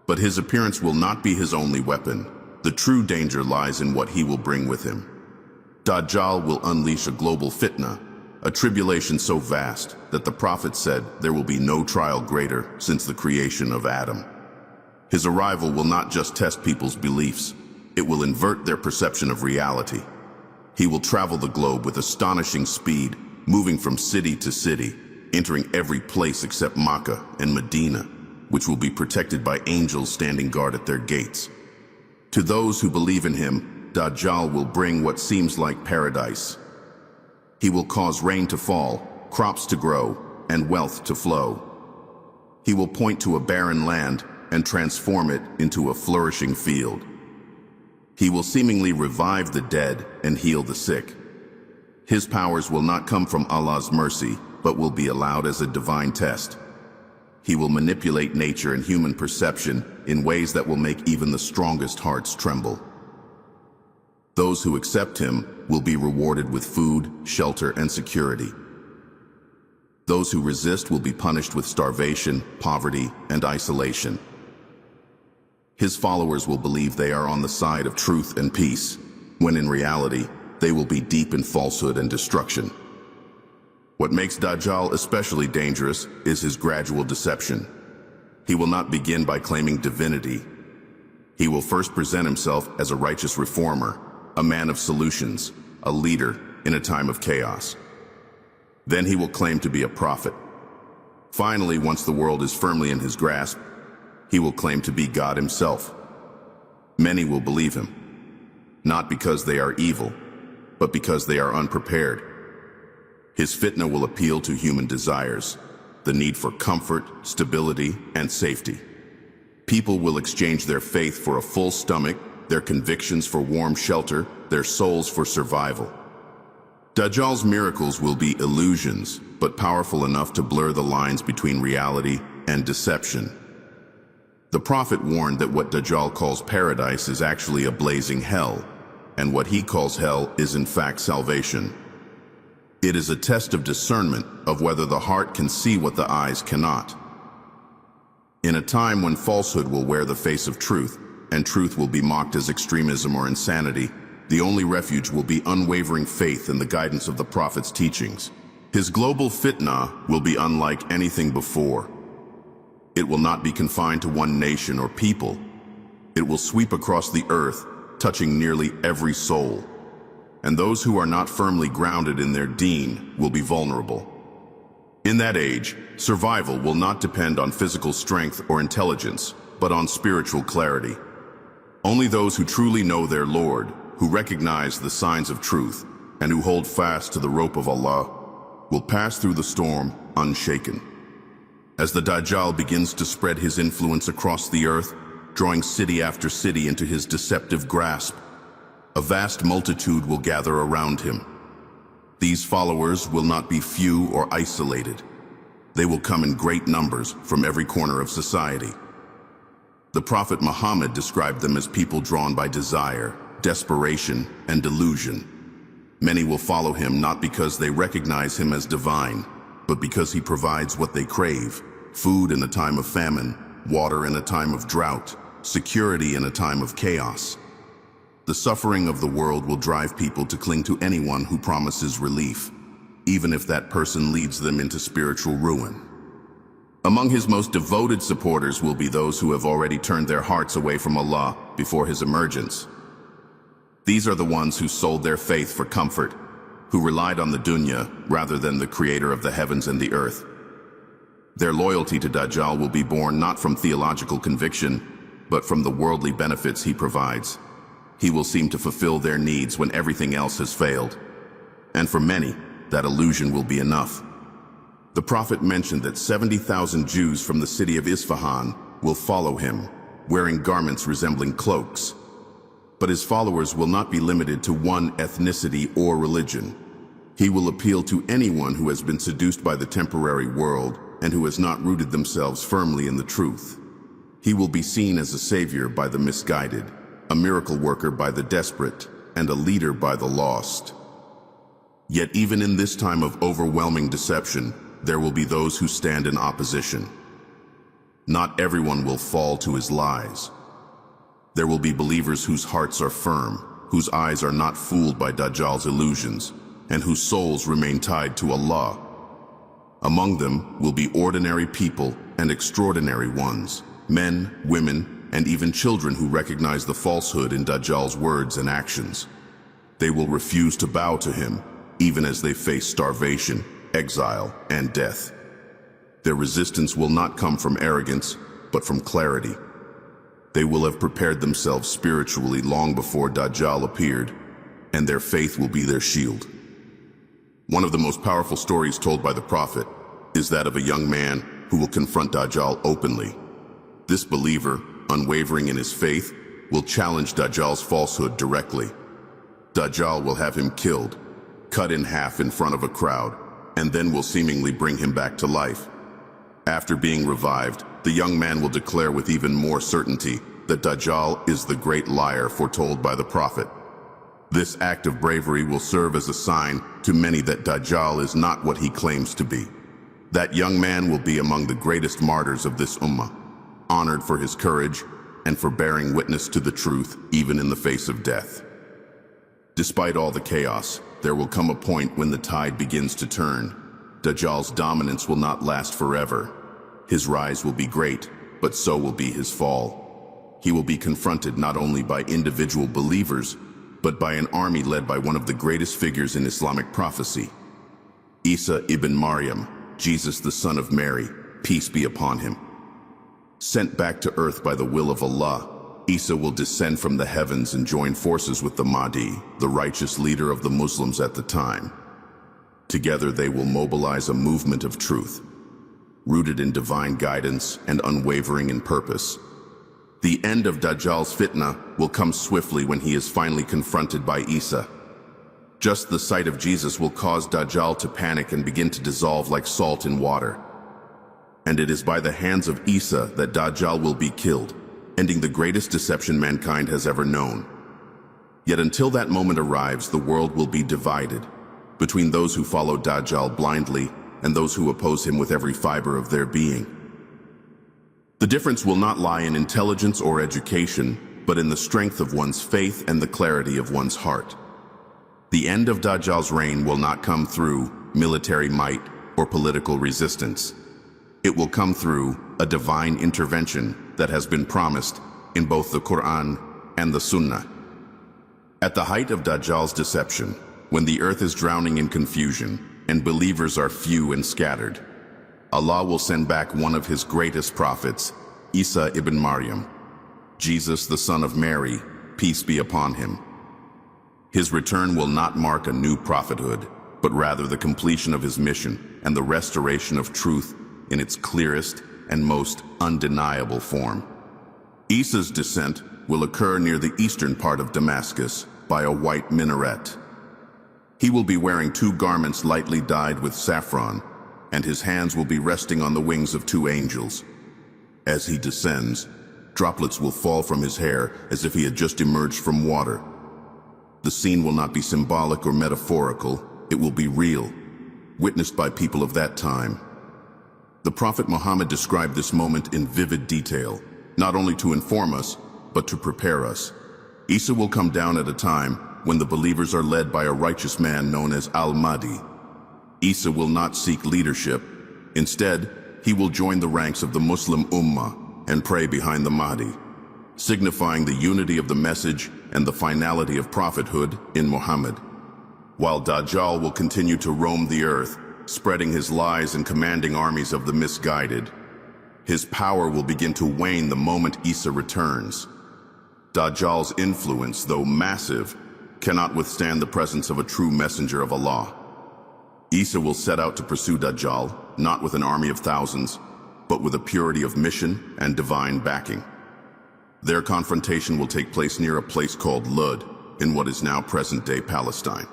But his appearance will not be his only weapon. The true danger lies in what he will bring with him. Dajjal will unleash a global fitna, a tribulation so vast that the prophet said there will be no trial greater since the creation of Adam. His arrival will not just test people's beliefs, it will invert their perception of reality. He will travel the globe with astonishing speed, moving from city to city, entering every place except Makkah and Medina, which will be protected by angels standing guard at their gates. To those who believe in him, Dajjal will bring what seems like paradise. He will cause rain to fall, crops to grow, and wealth to flow. He will point to a barren land and transform it into a flourishing field. He will seemingly revive the dead and heal the sick. His powers will not come from Allah's mercy, but will be allowed as a divine test. He will manipulate nature and human perception in ways that will make even the strongest hearts tremble. Those who accept him will be rewarded with food, shelter, and security. Those who resist will be punished with starvation, poverty, and isolation. His followers will believe they are on the side of truth and peace, when in reality, they will be deep in falsehood and destruction. What makes Dajjal especially dangerous is his gradual deception. He will not begin by claiming divinity. He will first present himself as a righteous reformer, a man of solutions, a leader in a time of chaos. Then he will claim to be a prophet. Finally, once the world is firmly in his grasp, he will claim to be God himself. Many will believe him, not because they are evil, but because they are unprepared. His fitna will appeal to human desires, the need for comfort, stability, and safety. People will exchange their faith for a full stomach, their convictions for warm shelter, their souls for survival. Dajjal's miracles will be illusions, but powerful enough to blur the lines between reality and deception. The prophet warned that what Dajjal calls paradise is actually a blazing hell, and what he calls hell is in fact salvation. It is a test of discernment of whether the heart can see what the eyes cannot. In a time when falsehood will wear the face of truth, and truth will be mocked as extremism or insanity, the only refuge will be unwavering faith in the guidance of the prophet's teachings. His global fitna will be unlike anything before. It will not be confined to one nation or people. It will sweep across the earth, touching nearly every soul. And those who are not firmly grounded in their deen will be vulnerable. In that age, survival will not depend on physical strength or intelligence, but on spiritual clarity. Only those who truly know their Lord, who recognize the signs of truth, and who hold fast to the rope of Allah, will pass through the storm unshaken. As the Dajjal begins to spread his influence across the earth, drawing city after city into his deceptive grasp, a vast multitude will gather around him. These followers will not be few or isolated. They will come in great numbers from every corner of society. The Prophet Muhammad described them as people drawn by desire, desperation, and delusion. Many will follow him not because they recognize him as divine, but because he provides what they crave: food in a time of famine, water in a time of drought, security in a time of chaos. The suffering of the world will drive people to cling to anyone who promises relief, even if that person leads them into spiritual ruin. Among his most devoted supporters will be those who have already turned their hearts away from Allah before his emergence. These are the ones who sold their faith for comfort, who relied on the dunya rather than the creator of the heavens and the earth. Their loyalty to Dajjal will be born not from theological conviction, but from the worldly benefits he provides. He will seem to fulfill their needs when everything else has failed. And for many, that illusion will be enough. The Prophet mentioned that 70,000 Jews from the city of Isfahan will follow him, wearing garments resembling cloaks. But his followers will not be limited to one ethnicity or religion. He will appeal to anyone who has been seduced by the temporary world and who has not rooted themselves firmly in the truth. He will be seen as a savior by the misguided, a miracle worker by the desperate, and a leader by the lost. Yet even in this time of overwhelming deception, there will be those who stand in opposition. Not everyone will fall to his lies. There will be believers whose hearts are firm, whose eyes are not fooled by Dajjal's illusions, and whose souls remain tied to Allah. Among them will be ordinary people and extraordinary ones, men, women, and even children who recognize the falsehood in Dajjal's words and actions. They will refuse to bow to him, even as they face starvation, exile, and death. Their resistance will not come from arrogance, but from clarity. They will have prepared themselves spiritually long before Dajjal appeared, and their faith will be their shield. One of the most powerful stories told by the Prophet is that of a young man who will confront Dajjal openly. This believer, unwavering in his faith, will challenge Dajjal's falsehood directly. Dajjal will have him killed, cut in half in front of a crowd, and then will seemingly bring him back to life. After being revived, the young man will declare with even more certainty that Dajjal is the great liar foretold by the Prophet. This act of bravery will serve as a sign to many that Dajjal is not what he claims to be. That young man will be among the greatest martyrs of this Ummah, honored for his courage and for bearing witness to the truth even in the face of death. Despite all the chaos, there will come a point when the tide begins to turn. Dajjal's dominance will not last forever. His rise will be great, but so will be his fall. He will be confronted not only by individual believers, but by an army led by one of the greatest figures in Islamic prophecy, Isa ibn Maryam, Jesus the son of Mary, peace be upon him. Sent back to earth by the will of Allah, Isa will descend from the heavens and join forces with the Mahdi, the righteous leader of the Muslims at the time. Together they will mobilize a movement of truth, rooted in divine guidance and unwavering in purpose. The end of Dajjal's fitna will come swiftly when he is finally confronted by Isa. Just the sight of Jesus will cause Dajjal to panic and begin to dissolve like salt in water. And it is by the hands of Isa that Dajjal will be killed, ending the greatest deception mankind has ever known. Yet until that moment arrives, the world will be divided between those who follow Dajjal blindly and those who oppose him with every fiber of their being. The difference will not lie in intelligence or education, but in the strength of one's faith and the clarity of one's heart. The end of Dajjal's reign will not come through military might or political resistance. It will come through a divine intervention that has been promised in both the Qur'an and the Sunnah. At the height of Dajjal's deception, when the earth is drowning in confusion and believers are few and scattered, Allah will send back one of his greatest prophets, Isa ibn Maryam, Jesus the son of Mary, peace be upon him. His return will not mark a new prophethood, but rather the completion of his mission and the restoration of truth in its clearest and most undeniable form. Isa's descent will occur near the eastern part of Damascus by a white minaret. He will be wearing 2 garments lightly dyed with saffron, and his hands will be resting on the wings of 2 angels. As he descends, droplets will fall from his hair as if he had just emerged from water. The scene will not be symbolic or metaphorical, it will be real, witnessed by people of that time. The Prophet Muhammad described this moment in vivid detail, not only to inform us, but to prepare us. Isa will come down at a time when the believers are led by a righteous man known as Al-Mahdi. Isa will not seek leadership. Instead, he will join the ranks of the Muslim Ummah and pray behind the Mahdi, signifying the unity of the message and the finality of prophethood in Muhammad. While Dajjal will continue to roam the earth, spreading his lies and commanding armies of the misguided, his power will begin to wane the moment Isa returns. Dajjal's influence, though massive, cannot withstand the presence of a true messenger of Allah. Isa will set out to pursue Dajjal, not with an army of thousands, but with a purity of mission and divine backing. Their confrontation will take place near a place called Lud, in what is now present-day Palestine.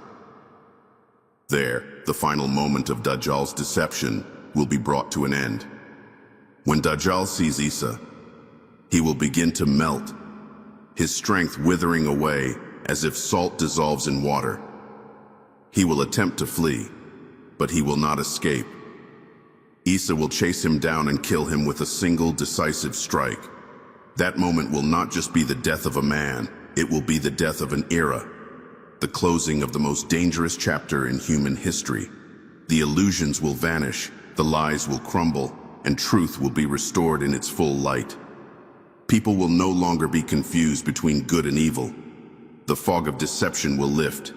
There, the final moment of Dajjal's deception will be brought to an end. When Dajjal sees Isa, he will begin to melt, his strength withering away as if salt dissolves in water. He will attempt to flee, but he will not escape. Isa will chase him down and kill him with a single decisive strike. That moment will not just be the death of a man, it will be the death of an era, the closing of the most dangerous chapter in human history. The illusions will vanish, the lies will crumble, and truth will be restored in its full light. People will no longer be confused between good and evil. The fog of deception will lift,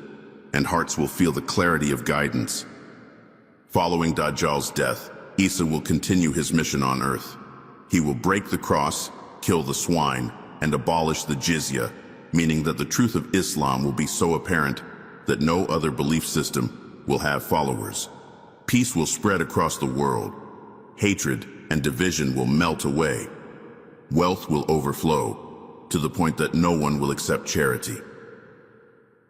and hearts will feel the clarity of guidance. Following Dajjal's death, Isa will continue his mission on earth. He will break the cross, kill the swine, and abolish the jizya, meaning that the truth of Islam will be so apparent that no other belief system will have followers. Peace will spread across the world. Hatred and division will melt away. Wealth will overflow, to the point that no one will accept charity.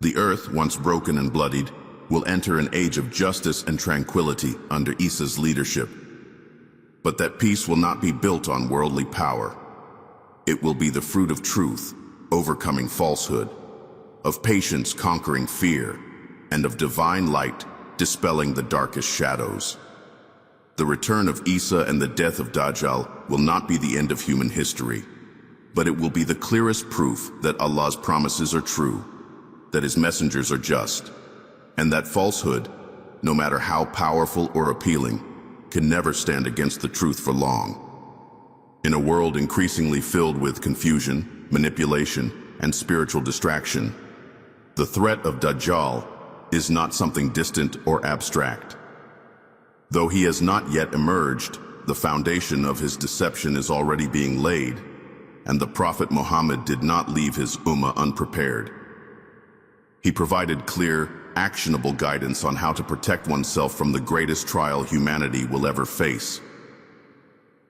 The earth, once broken and bloodied, will enter an age of justice and tranquility under Isa's leadership. But that peace will not be built on worldly power. It will be the fruit of truth, overcoming falsehood, of patience conquering fear, and of divine light dispelling the darkest shadows. The return of Isa and the death of Dajjal will not be the end of human history, but it will be the clearest proof that Allah's promises are true, that His messengers are just, and that falsehood, no matter how powerful or appealing, can never stand against the truth for long. In a world increasingly filled with confusion, manipulation, and spiritual distraction, the threat of Dajjal is not something distant or abstract. Though he has not yet emerged, the foundation of his deception is already being laid, and the Prophet Muhammad did not leave his Ummah unprepared. He provided clear, actionable guidance on how to protect oneself from the greatest trial humanity will ever face.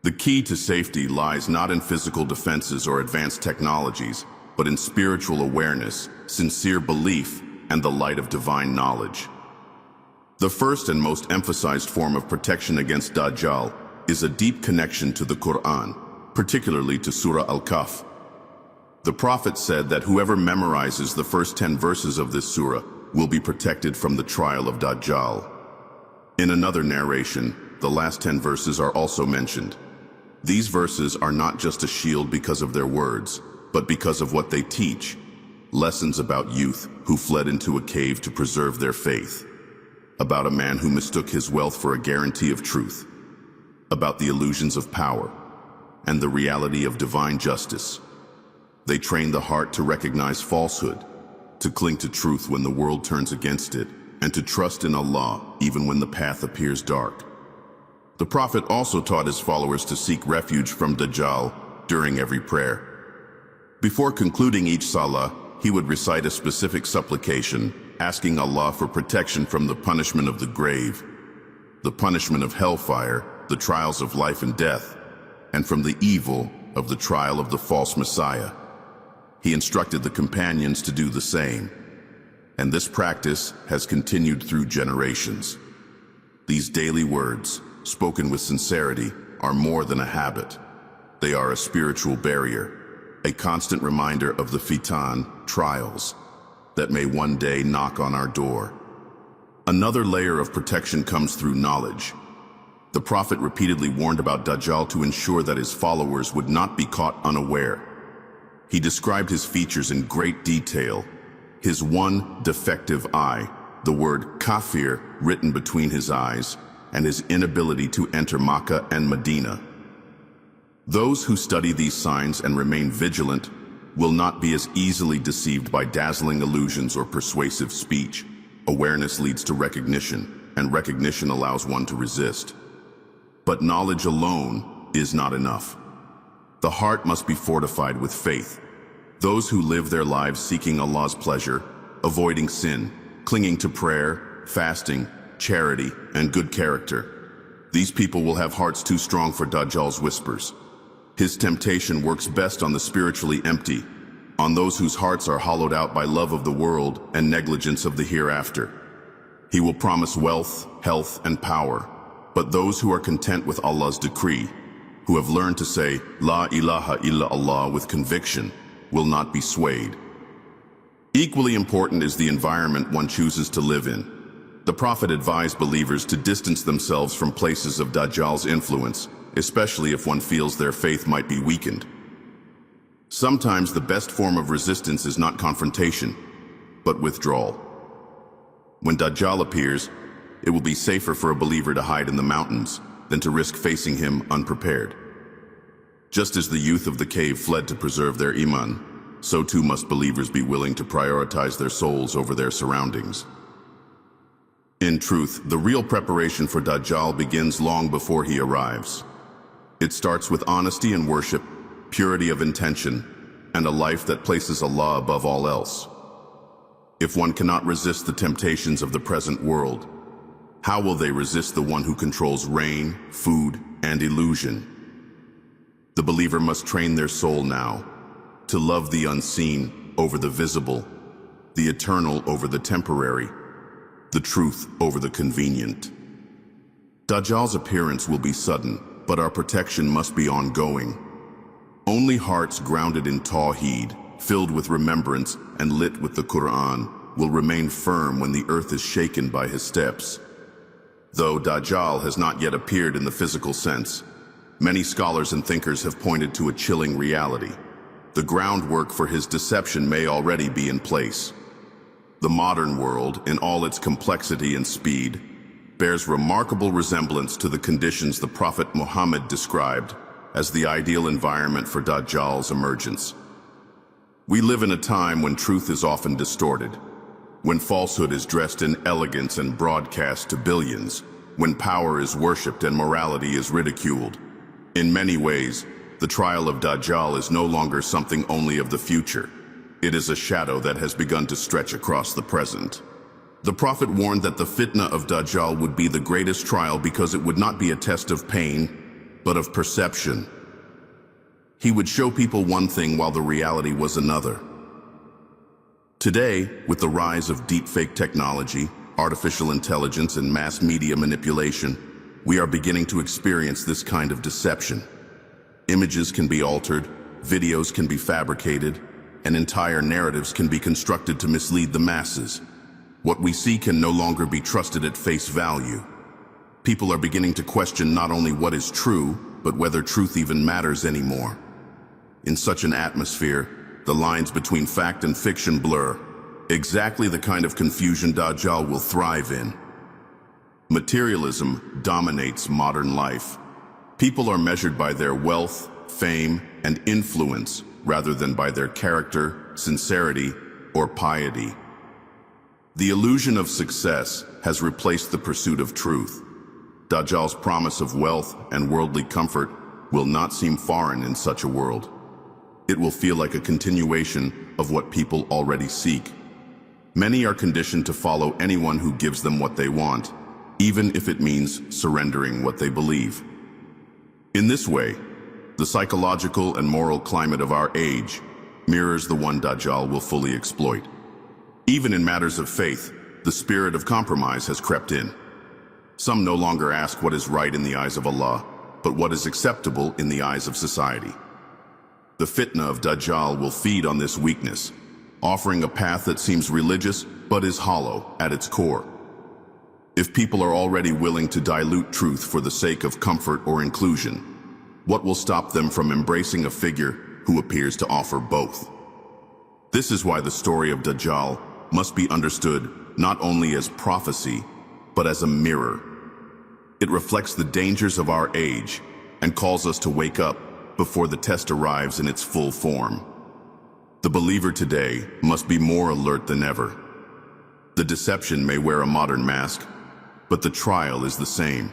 The key to safety lies not in physical defenses or advanced technologies, but in spiritual awareness, sincere belief, and the light of divine knowledge. The first and most emphasized form of protection against Dajjal is a deep connection to the Qur'an, particularly to Surah Al-Kahf. The Prophet said that whoever memorizes the first 10 verses of this surah will be protected from the trial of Dajjal. In another narration, the last 10 verses are also mentioned. These verses are not just a shield because of their words, but because of what they teach. Lessons about youth who fled into a cave to preserve their faith. About a man who mistook his wealth for a guarantee of truth. About the illusions of power and the reality of divine justice. They train the heart to recognize falsehood, to cling to truth when the world turns against it, and to trust in Allah even when the path appears dark. The Prophet also taught his followers to seek refuge from Dajjal during every prayer. Before concluding each salah, he would recite a specific supplication, asking Allah for protection from the punishment of the grave, the punishment of hellfire, the trials of life and death, and from the evil of the trial of the false Messiah. He instructed the companions to do the same, and this practice has continued through generations. These daily words, spoken with sincerity, are more than a habit. They are a spiritual barrier, a constant reminder of the fitan, trials, that may one day knock on our door. Another layer of protection comes through knowledge. The Prophet repeatedly warned about Dajjal to ensure that his followers would not be caught unaware. He described his features in great detail. His one defective eye, the word kafir written between his eyes, and his inability to enter Makkah and Medina. Those who study these signs and remain vigilant will not be as easily deceived by dazzling illusions or persuasive speech. Awareness leads to recognition, and recognition allows one to resist. But knowledge alone is not enough. The heart must be fortified with faith. Those who live their lives seeking Allah's pleasure, avoiding sin, clinging to prayer, fasting, charity, and good character. These people will have hearts too strong for Dajjal's whispers. His temptation works best on the spiritually empty, on those whose hearts are hollowed out by love of the world and negligence of the hereafter. He will promise wealth, health, and power, But those who are content with Allah's decree, who have learned to say, La ilaha illa Allah with conviction, will not be swayed. Equally important is the environment one chooses to live in. The Prophet advised believers to distance themselves from places of Dajjal's influence, especially if one feels their faith might be weakened. Sometimes the best form of resistance is not confrontation, but withdrawal. When Dajjal appears, it will be safer for a believer to hide in the mountains than to risk facing him unprepared. Just as the youth of the cave fled to preserve their iman, so too must believers be willing to prioritize their souls over their surroundings. In truth, the real preparation for Dajjal begins long before he arrives. It starts with honesty and worship, purity of intention, and a life that places Allah above all else. If one cannot resist the temptations of the present world, how will they resist the one who controls rain, food, and illusion? The believer must train their soul now to love the unseen over the visible, the eternal over the temporary, the truth over the convenient. Dajjal's appearance will be sudden, but our protection must be ongoing. Only hearts grounded in Tawheed, filled with remembrance and lit with the Qur'an, will remain firm when the earth is shaken by his steps. Though Dajjal has not yet appeared in the physical sense, many scholars and thinkers have pointed to a chilling reality. The groundwork for his deception may already be in place. The modern world, in all its complexity and speed, bears remarkable resemblance to the conditions the Prophet Muhammad described as the ideal environment for Dajjal's emergence. We live in a time when truth is often distorted, when falsehood is dressed in elegance and broadcast to billions, when power is worshipped and morality is ridiculed. In many ways, the trial of Dajjal is no longer something only of the future. It is a shadow that has begun to stretch across the present. The Prophet warned that the fitna of Dajjal would be the greatest trial because it would not be a test of pain, but of perception. He would show people one thing while the reality was another. Today, with the rise of deepfake technology, artificial intelligence, and mass media manipulation, we are beginning to experience this kind of deception. Images can be altered, videos can be fabricated, and entire narratives can be constructed to mislead the masses. What we see can no longer be trusted at face value. People are beginning to question not only what is true, but whether truth even matters anymore. In such an atmosphere, the lines between fact and fiction blur, exactly the kind of confusion Dajjal will thrive in. Materialism dominates modern life. People are measured by their wealth, fame, and influence rather than by their character, sincerity, or piety. The illusion of success has replaced the pursuit of truth. Dajjal's promise of wealth and worldly comfort will not seem foreign in such a world. It will feel like a continuation of what people already seek. Many are conditioned to follow anyone who gives them what they want, even if it means surrendering what they believe. In this way, the psychological and moral climate of our age mirrors the one Dajjal will fully exploit. Even in matters of faith, the spirit of compromise has crept in. Some no longer ask what is right in the eyes of Allah, but what is acceptable in the eyes of society. The fitna of Dajjal will feed on this weakness, offering a path that seems religious but is hollow at its core. If people are already willing to dilute truth for the sake of comfort or inclusion, what will stop them from embracing a figure who appears to offer both? This is why the story of Dajjal must be understood not only as prophecy, but as a mirror. It reflects the dangers of our age and calls us to wake up before the test arrives in its full form. The believer today must be more alert than ever. The deception may wear a modern mask, but the trial is the same.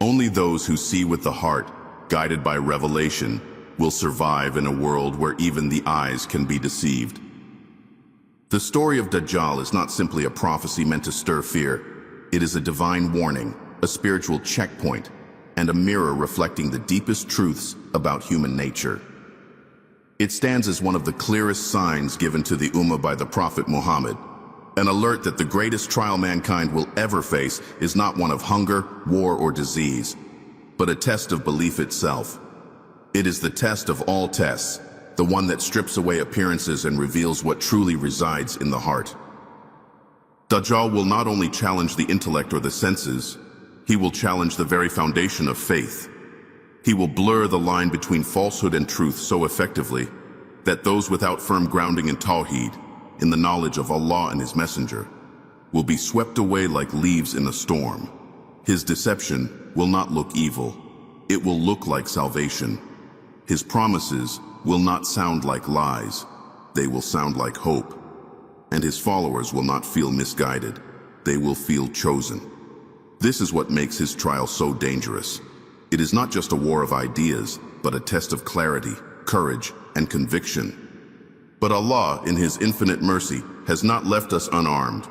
Only those who see with the heart, guided by revelation, will survive in a world where even the eyes can be deceived. The story of Dajjal is not simply a prophecy meant to stir fear. It is a divine warning, a spiritual checkpoint, and a mirror reflecting the deepest truths about human nature. It stands as one of the clearest signs given to the Ummah by the Prophet Muhammad, An alert that the greatest trial mankind will ever face is not one of hunger, war, or disease, but a test of belief itself. It is the test of all tests, the one that strips away appearances and reveals what truly resides in the heart. Dajjal will not only challenge the intellect or the senses, he will challenge the very foundation of faith. He will blur the line between falsehood and truth so effectively that those without firm grounding in Tawheed, in the knowledge of Allah and His Messenger, will be swept away like leaves in a storm. His deception will not look evil. It will look like salvation. His promises will not sound like lies. They will sound like hope. And his followers will not feel misguided. They will feel chosen. This is what makes his trial so dangerous. It is not just a war of ideas, but a test of clarity, courage, and conviction. But Allah, in His infinite mercy, has not left us unarmed.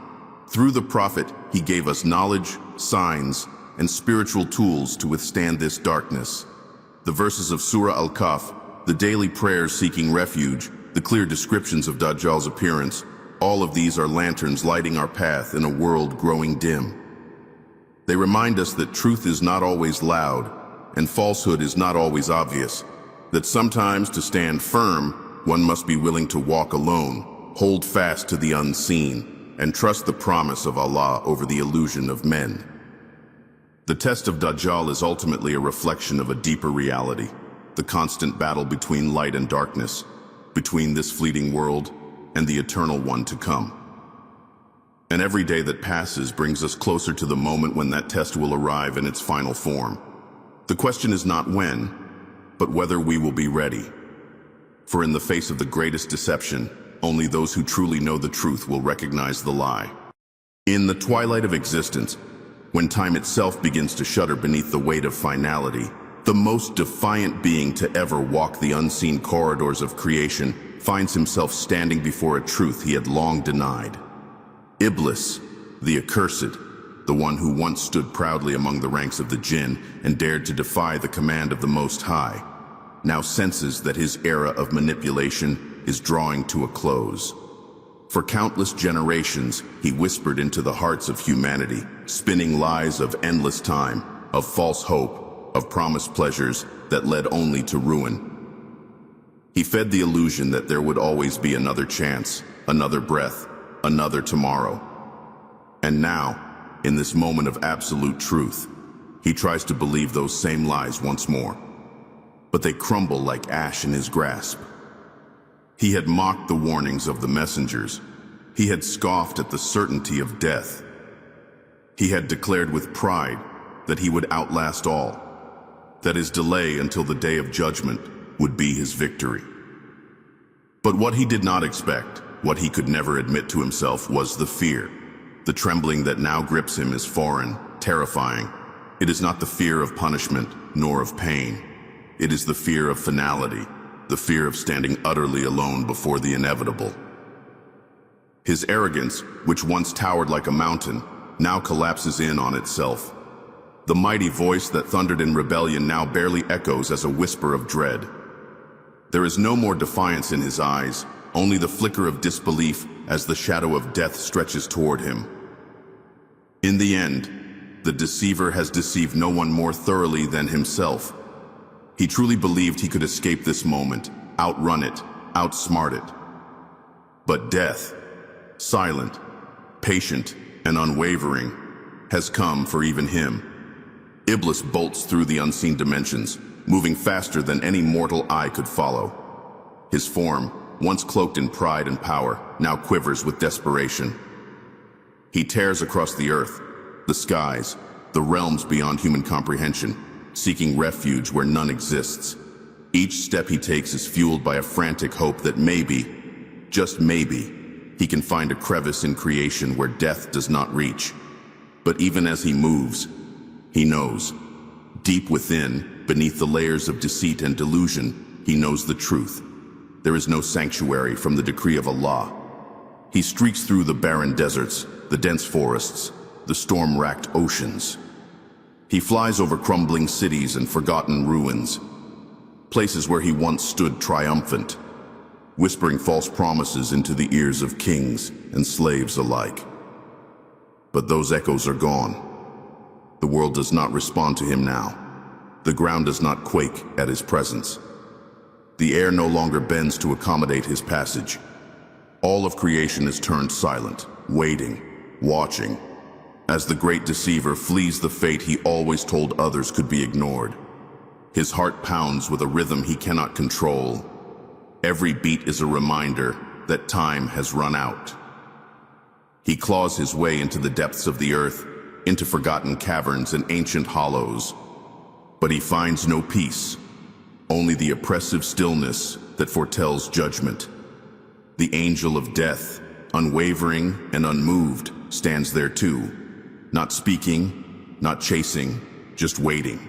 Through the Prophet, He gave us knowledge, signs, and spiritual tools to withstand this darkness. The verses of Surah Al-Kahf, the daily prayers seeking refuge, the clear descriptions of Dajjal's appearance, all of these are lanterns lighting our path in a world growing dim. They remind us that truth is not always loud, and falsehood is not always obvious, that sometimes to stand firm, one must be willing to walk alone, hold fast to the unseen, and trust the promise of Allah over the illusion of men. The test of Dajjal is ultimately a reflection of a deeper reality, the constant battle between light and darkness, between this fleeting world and the eternal one to come. And every day that passes brings us closer to the moment when that test will arrive in its final form. The question is not when, but whether we will be ready. For in the face of the greatest deception, only those who truly know the truth will recognize the lie. In the twilight of existence, when time itself begins to shudder beneath the weight of finality, the most defiant being to ever walk the unseen corridors of creation finds himself standing before a truth he had long denied. Iblis, the accursed, the one who once stood proudly among the ranks of the jinn and dared to defy the command of the Most High, now senses that his era of manipulation is drawing to a close. For countless generations, he whispered into the hearts of humanity, spinning lies of endless time, of false hope, of promised pleasures that led only to ruin. He fed the illusion that there would always be another chance, another breath, another tomorrow. And now, in this moment of absolute truth, he tries to believe those same lies once more. But they crumble like ash in his grasp. He had mocked the warnings of the messengers. He had scoffed at the certainty of death. He had declared with pride that he would outlast all, that his delay until the day of judgment would be his victory. But what he did not expect, what he could never admit to himself, was the fear. The trembling that now grips him is foreign, terrifying. It is not the fear of punishment, nor of pain. It is the fear of finality, the fear of standing utterly alone before the inevitable. His arrogance, which once towered like a mountain, now collapses in on itself. The mighty voice that thundered in rebellion now barely echoes as a whisper of dread. There is no more defiance in his eyes, only the flicker of disbelief as the shadow of death stretches toward him. In the end, the deceiver has deceived no one more thoroughly than himself. He truly believed he could escape this moment, outrun it, outsmart it. But death, silent, patient, and unwavering, has come for even him. Iblis bolts through the unseen dimensions, moving faster than any mortal eye could follow. His form, once cloaked in pride and power, now quivers with desperation. He tears across the earth, the skies, the realms beyond human comprehension, seeking refuge where none exists. Each step he takes is fueled by a frantic hope that maybe, just maybe, he can find a crevice in creation where death does not reach. But even as he moves, he knows. Deep within, beneath the layers of deceit and delusion, he knows the truth. There is no sanctuary from the decree of Allah. He streaks through the barren deserts, the dense forests, the storm-racked oceans. He flies over crumbling cities and forgotten ruins, places where he once stood triumphant. whispering false promises into the ears of kings and slaves alike. But those echoes are gone. The world does not respond to him now. The ground does not quake at his presence. The air no longer bends to accommodate his passage. All of creation is turned silent, waiting, watching, as the great deceiver flees the fate he always told others could be ignored. His heart pounds with a rhythm he cannot control. Every beat is a reminder that time has run out. He claws his way into the depths of the earth, into forgotten caverns and ancient hollows. But he finds no peace, only the oppressive stillness that foretells judgment. The angel of death, unwavering and unmoved, stands there too, not speaking, not chasing, just waiting,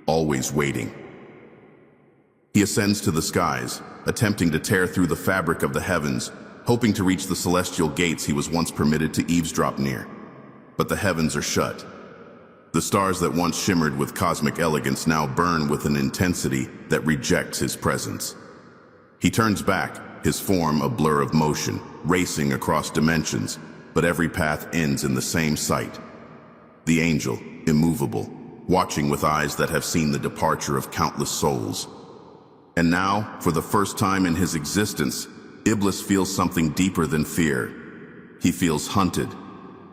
always waiting. He ascends to the skies, attempting to tear through the fabric of the heavens, hoping to reach the celestial gates he was once permitted to eavesdrop near. But the heavens are shut. The stars that once shimmered with cosmic elegance now burn with an intensity that rejects his presence. He turns back, his form a blur of motion, racing across dimensions, but every path ends in the same sight. The angel, immovable, watching with eyes that have seen the departure of countless souls. And now, for the first time in his existence, Iblis feels something deeper than fear. He feels hunted,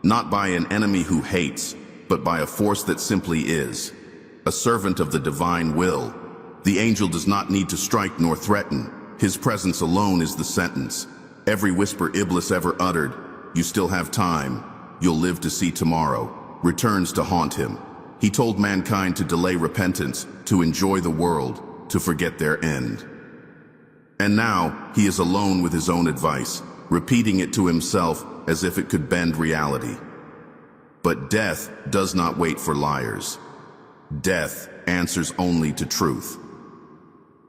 not by an enemy who hates, but by a force that simply is, a servant of the divine will. The angel does not need to strike nor threaten. His presence alone is the sentence. Every whisper Iblis ever uttered, "You still have time, you'll live to see tomorrow," returns to haunt him. He told mankind to delay repentance, to enjoy the world, to forget their end. And now, he is alone with his own advice, repeating it to himself as if it could bend reality. But death does not wait for liars. Death answers only to truth.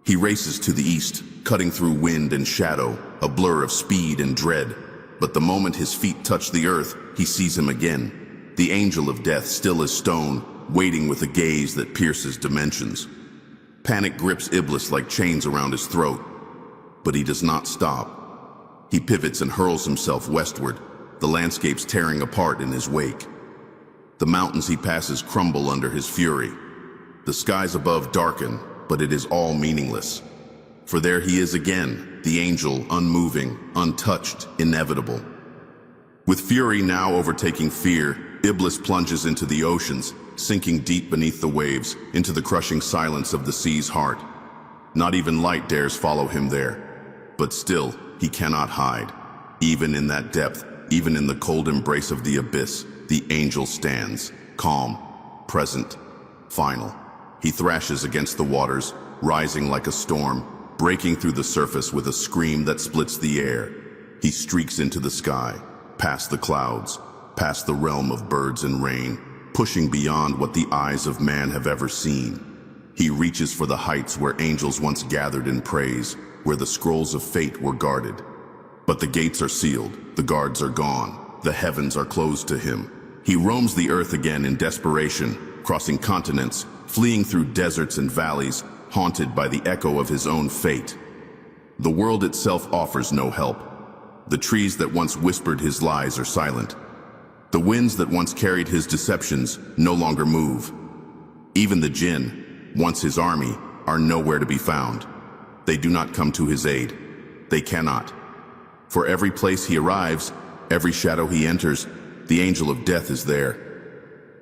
He races to the east, cutting through wind and shadow, a blur of speed and dread. But the moment his feet touch the earth, he sees him again. The angel of death, still as stone, waiting with a gaze that pierces dimensions. Panic grips Iblis like chains around his throat. But he does not stop. He pivots and hurls himself westward, the landscapes tearing apart in his wake. The mountains he passes crumble under his fury. The skies above darken, but it is all meaningless. For there he is again, the angel, unmoving, untouched, inevitable. With fury now overtaking fear, Iblis plunges into the oceans, sinking deep beneath the waves, into the crushing silence of the sea's heart. Not even light dares follow him there. But still, he cannot hide. Even in that depth, even in the cold embrace of the abyss, the angel stands, calm, present, final. He thrashes against the waters, rising like a storm, breaking through the surface with a scream that splits the air. He streaks into the sky, past the clouds, past the realm of birds and rain, pushing beyond what the eyes of man have ever seen. He reaches for the heights where angels once gathered in praise, where the scrolls of fate were guarded. But the gates are sealed, the guards are gone, the heavens are closed to him. He roams the earth again in desperation, crossing continents, fleeing through deserts and valleys, haunted by the echo of his own fate. The world itself offers no help. The trees that once whispered his lies are silent. The winds that once carried his deceptions no longer move. Even the jinn, once his army, are nowhere to be found. They do not come to his aid. They cannot. For every place he arrives, every shadow he enters, the angel of death is there.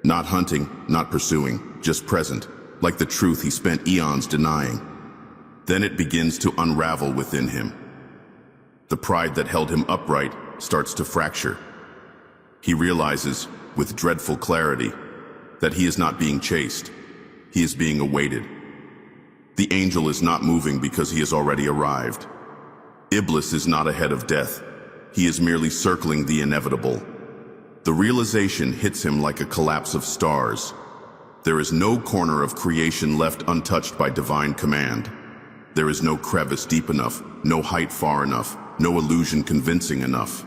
Not hunting, not pursuing, just present, like the truth he spent eons denying. Then it begins to unravel within him. The pride that held him upright starts to fracture. He realizes, with dreadful clarity, that he is not being chased. He is being awaited. The angel is not moving because he has already arrived. Iblis is not ahead of death. He is merely circling the inevitable. The realization hits him like a collapse of stars. There is no corner of creation left untouched by divine command. There is no crevice deep enough, no height far enough, no illusion convincing enough.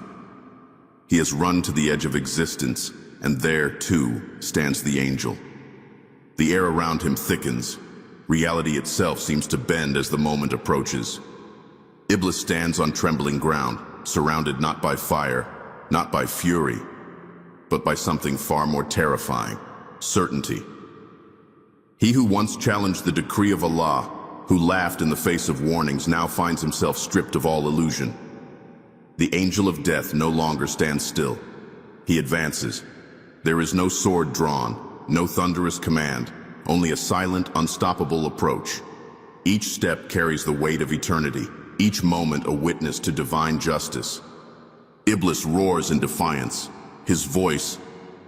He has run to the edge of existence, and there, too, stands the angel. The air around him thickens. Reality itself seems to bend as the moment approaches. Iblis stands on trembling ground, surrounded not by fire, not by fury, but by something far more terrifying: certainty. He who once challenged the decree of Allah, who laughed in the face of warnings, now finds himself stripped of all illusion. The angel of death no longer stands still. He advances. There is no sword drawn, no thunderous command, only a silent, unstoppable approach. Each step carries the weight of eternity, each moment a witness to divine justice. Iblis roars in defiance. His voice,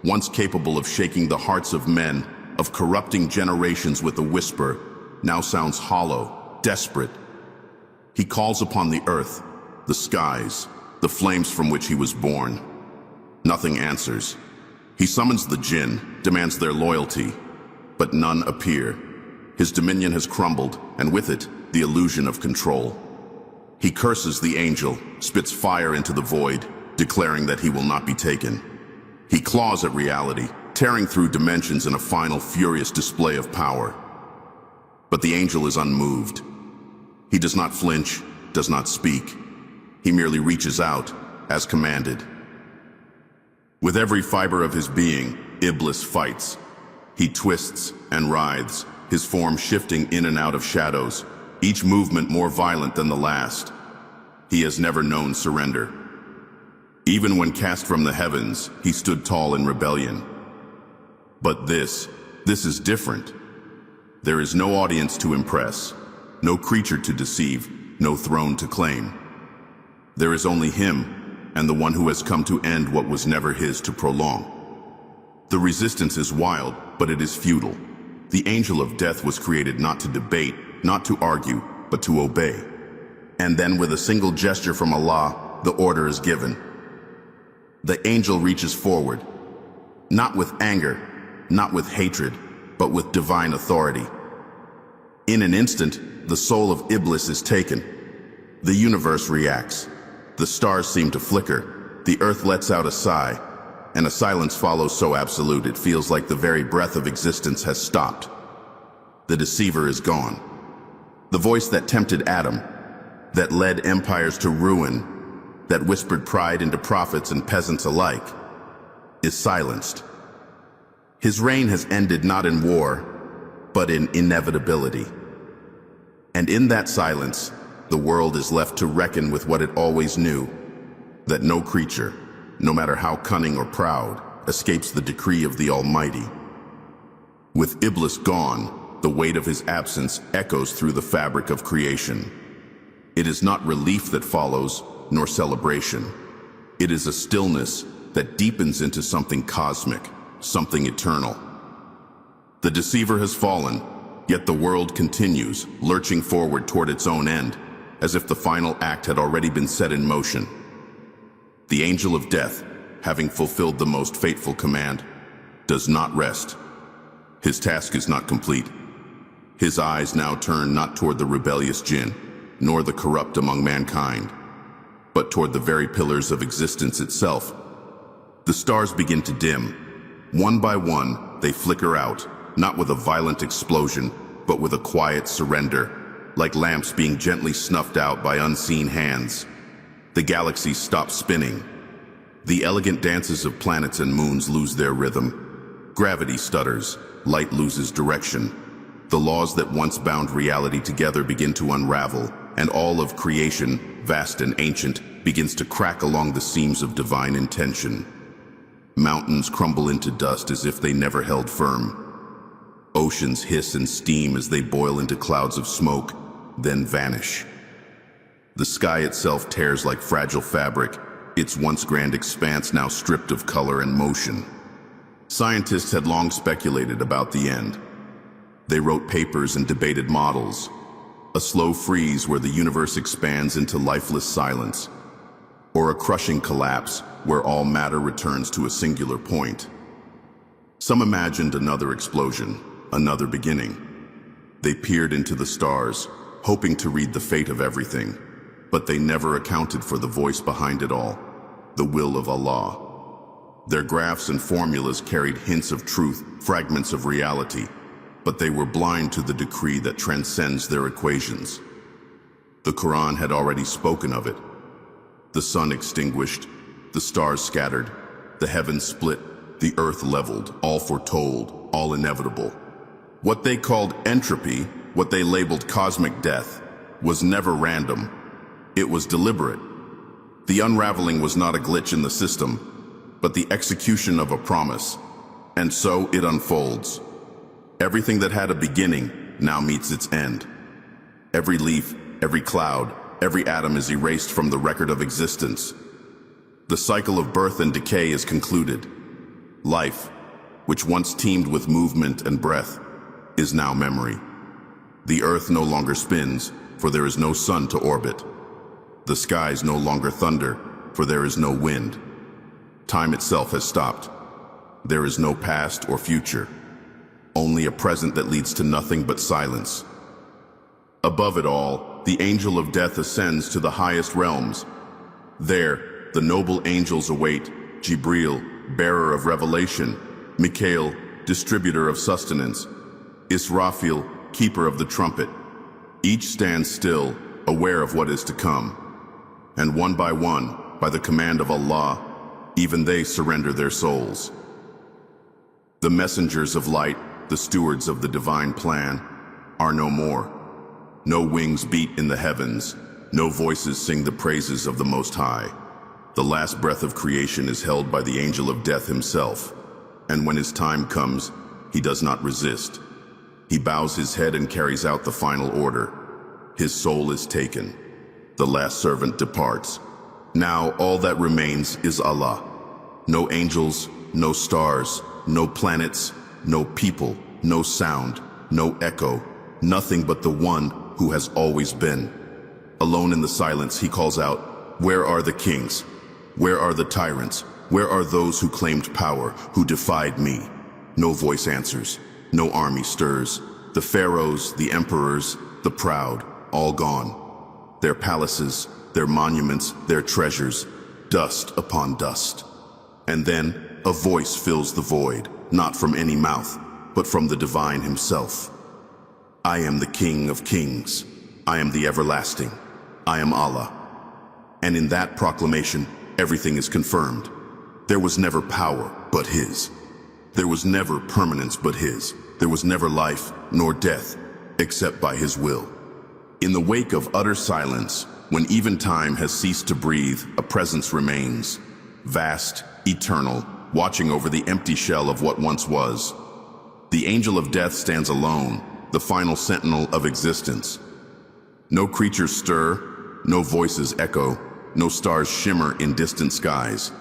once capable of shaking the hearts of men, of corrupting generations with a whisper, now sounds hollow, desperate. He calls upon the earth, the skies, the flames from which he was born. Nothing answers. He summons the jinn, demands their loyalty, but none appear. His dominion has crumbled, and with it, the illusion of control. He curses the angel, spits fire into the void, declaring that he will not be taken. He claws at reality, tearing through dimensions in a final furious display of power. But the angel is unmoved. He does not flinch, does not speak. He merely reaches out, as commanded. With every fiber of his being, Iblis fights. He twists and writhes, his form shifting in and out of shadows, each movement more violent than the last. He has never known surrender. Even when cast from the heavens, he stood tall in rebellion. But this is different. There is no audience to impress, no creature to deceive, no throne to claim. There is only him, and the one who has come to end what was never his to prolong. The resistance is wild, but it is futile. The angel of death was created not to debate, not to argue, but to obey. And then with a single gesture from Allah, the order is given. The angel reaches forward, not with anger, not with hatred, but with divine authority. In an instant, the soul of Iblis is taken. The universe reacts. The stars seem to flicker. The earth lets out a sigh, and a silence follows so absolute it feels like the very breath of existence has stopped. The deceiver is gone. The voice that tempted Adam, that led empires to ruin, that whispered pride into prophets and peasants alike, is silenced. His reign has ended not in war, but in inevitability. And in that silence, the world is left to reckon with what it always knew, that no creature, no matter how cunning or proud, escapes the decree of the Almighty. With Iblis gone, the weight of his absence echoes through the fabric of creation. It is not relief that follows, nor celebration. It is a stillness that deepens into something cosmic, something eternal. The deceiver has fallen, yet the world continues, lurching forward toward its own end, as if the final act had already been set in motion. The angel of death, having fulfilled the most fateful command, does not rest. His task is not complete. His eyes now turn not toward the rebellious jinn, nor the corrupt among mankind, but toward the very pillars of existence itself. The stars begin to dim. One by one, they flicker out, not with a violent explosion, but with a quiet surrender, like lamps being gently snuffed out by unseen hands. The galaxies stop spinning. The elegant dances of planets and moons lose their rhythm. Gravity stutters, light loses direction. The laws that once bound reality together begin to unravel, and all of creation, vast and ancient, begins to crack along the seams of divine intention. Mountains crumble into dust as if they never held firm. Oceans hiss and steam as they boil into clouds of smoke, then vanish. The sky itself tears like fragile fabric, its once grand expanse now stripped of color and motion. Scientists had long speculated about the end. They wrote papers and debated models. A slow freeze where the universe expands into lifeless silence, or a crushing collapse where all matter returns to a singular point. Some imagined another explosion, another beginning. They peered into the stars, hoping to read the fate of everything, but they never accounted for the voice behind it all, the will of Allah. Their graphs and formulas carried hints of truth, fragments of reality, but they were blind to the decree that transcends their equations. The Qur'an had already spoken of it. The sun extinguished, the stars scattered, the heavens split, the earth leveled, all foretold, all inevitable. What they called entropy, what they labeled cosmic death, was never random. It was deliberate. The unraveling was not a glitch in the system, but the execution of a promise. And so it unfolds. Everything that had a beginning now meets its end. Every leaf, every cloud, every atom is erased from the record of existence. The cycle of birth and decay is concluded. Life, which once teemed with movement and breath, is now memory. The earth no longer spins, for there is no sun to orbit. The skies no longer thunder, for there is no wind. Time itself has stopped. There is no past or future, only a present that leads to nothing but silence. Above it all, the angel of death ascends to the highest realms. There, the noble angels await: Jibril, bearer of revelation; Mikael, distributor of sustenance; Israfil, keeper of the trumpet. Each stands still, aware of what is to come. And one, by the command of Allah, even they surrender their souls. The messengers of light, the stewards of the divine plan, are no more. No wings beat in the heavens, no voices sing the praises of the Most High. The last breath of creation is held by the angel of death himself, and when his time comes, he does not resist. He bows his head and carries out the final order. His soul is taken. The last servant departs. Now all that remains is Allah. No angels, no stars, no planets, no people, no sound, no echo, nothing but the one who has always been. Alone in the silence, he calls out, "Where are the kings? Where are the tyrants? Where are those who claimed power, who defied me?" No voice answers, no army stirs. The pharaohs, the emperors, the proud, all gone. Their palaces, their monuments, their treasures, dust upon dust. And then a voice fills the void, not from any mouth, but from the divine himself. "I am the King of Kings. I am the everlasting. I am Allah." And in that proclamation, everything is confirmed. There was never power but his. There was never permanence but his. There was never life nor death except by his will. In the wake of utter silence, when even time has ceased to breathe, a presence remains, vast, eternal, watching over the empty shell of what once was. The angel of death stands alone, the final sentinel of existence. No creatures stir, no voices echo, no stars shimmer in distant skies.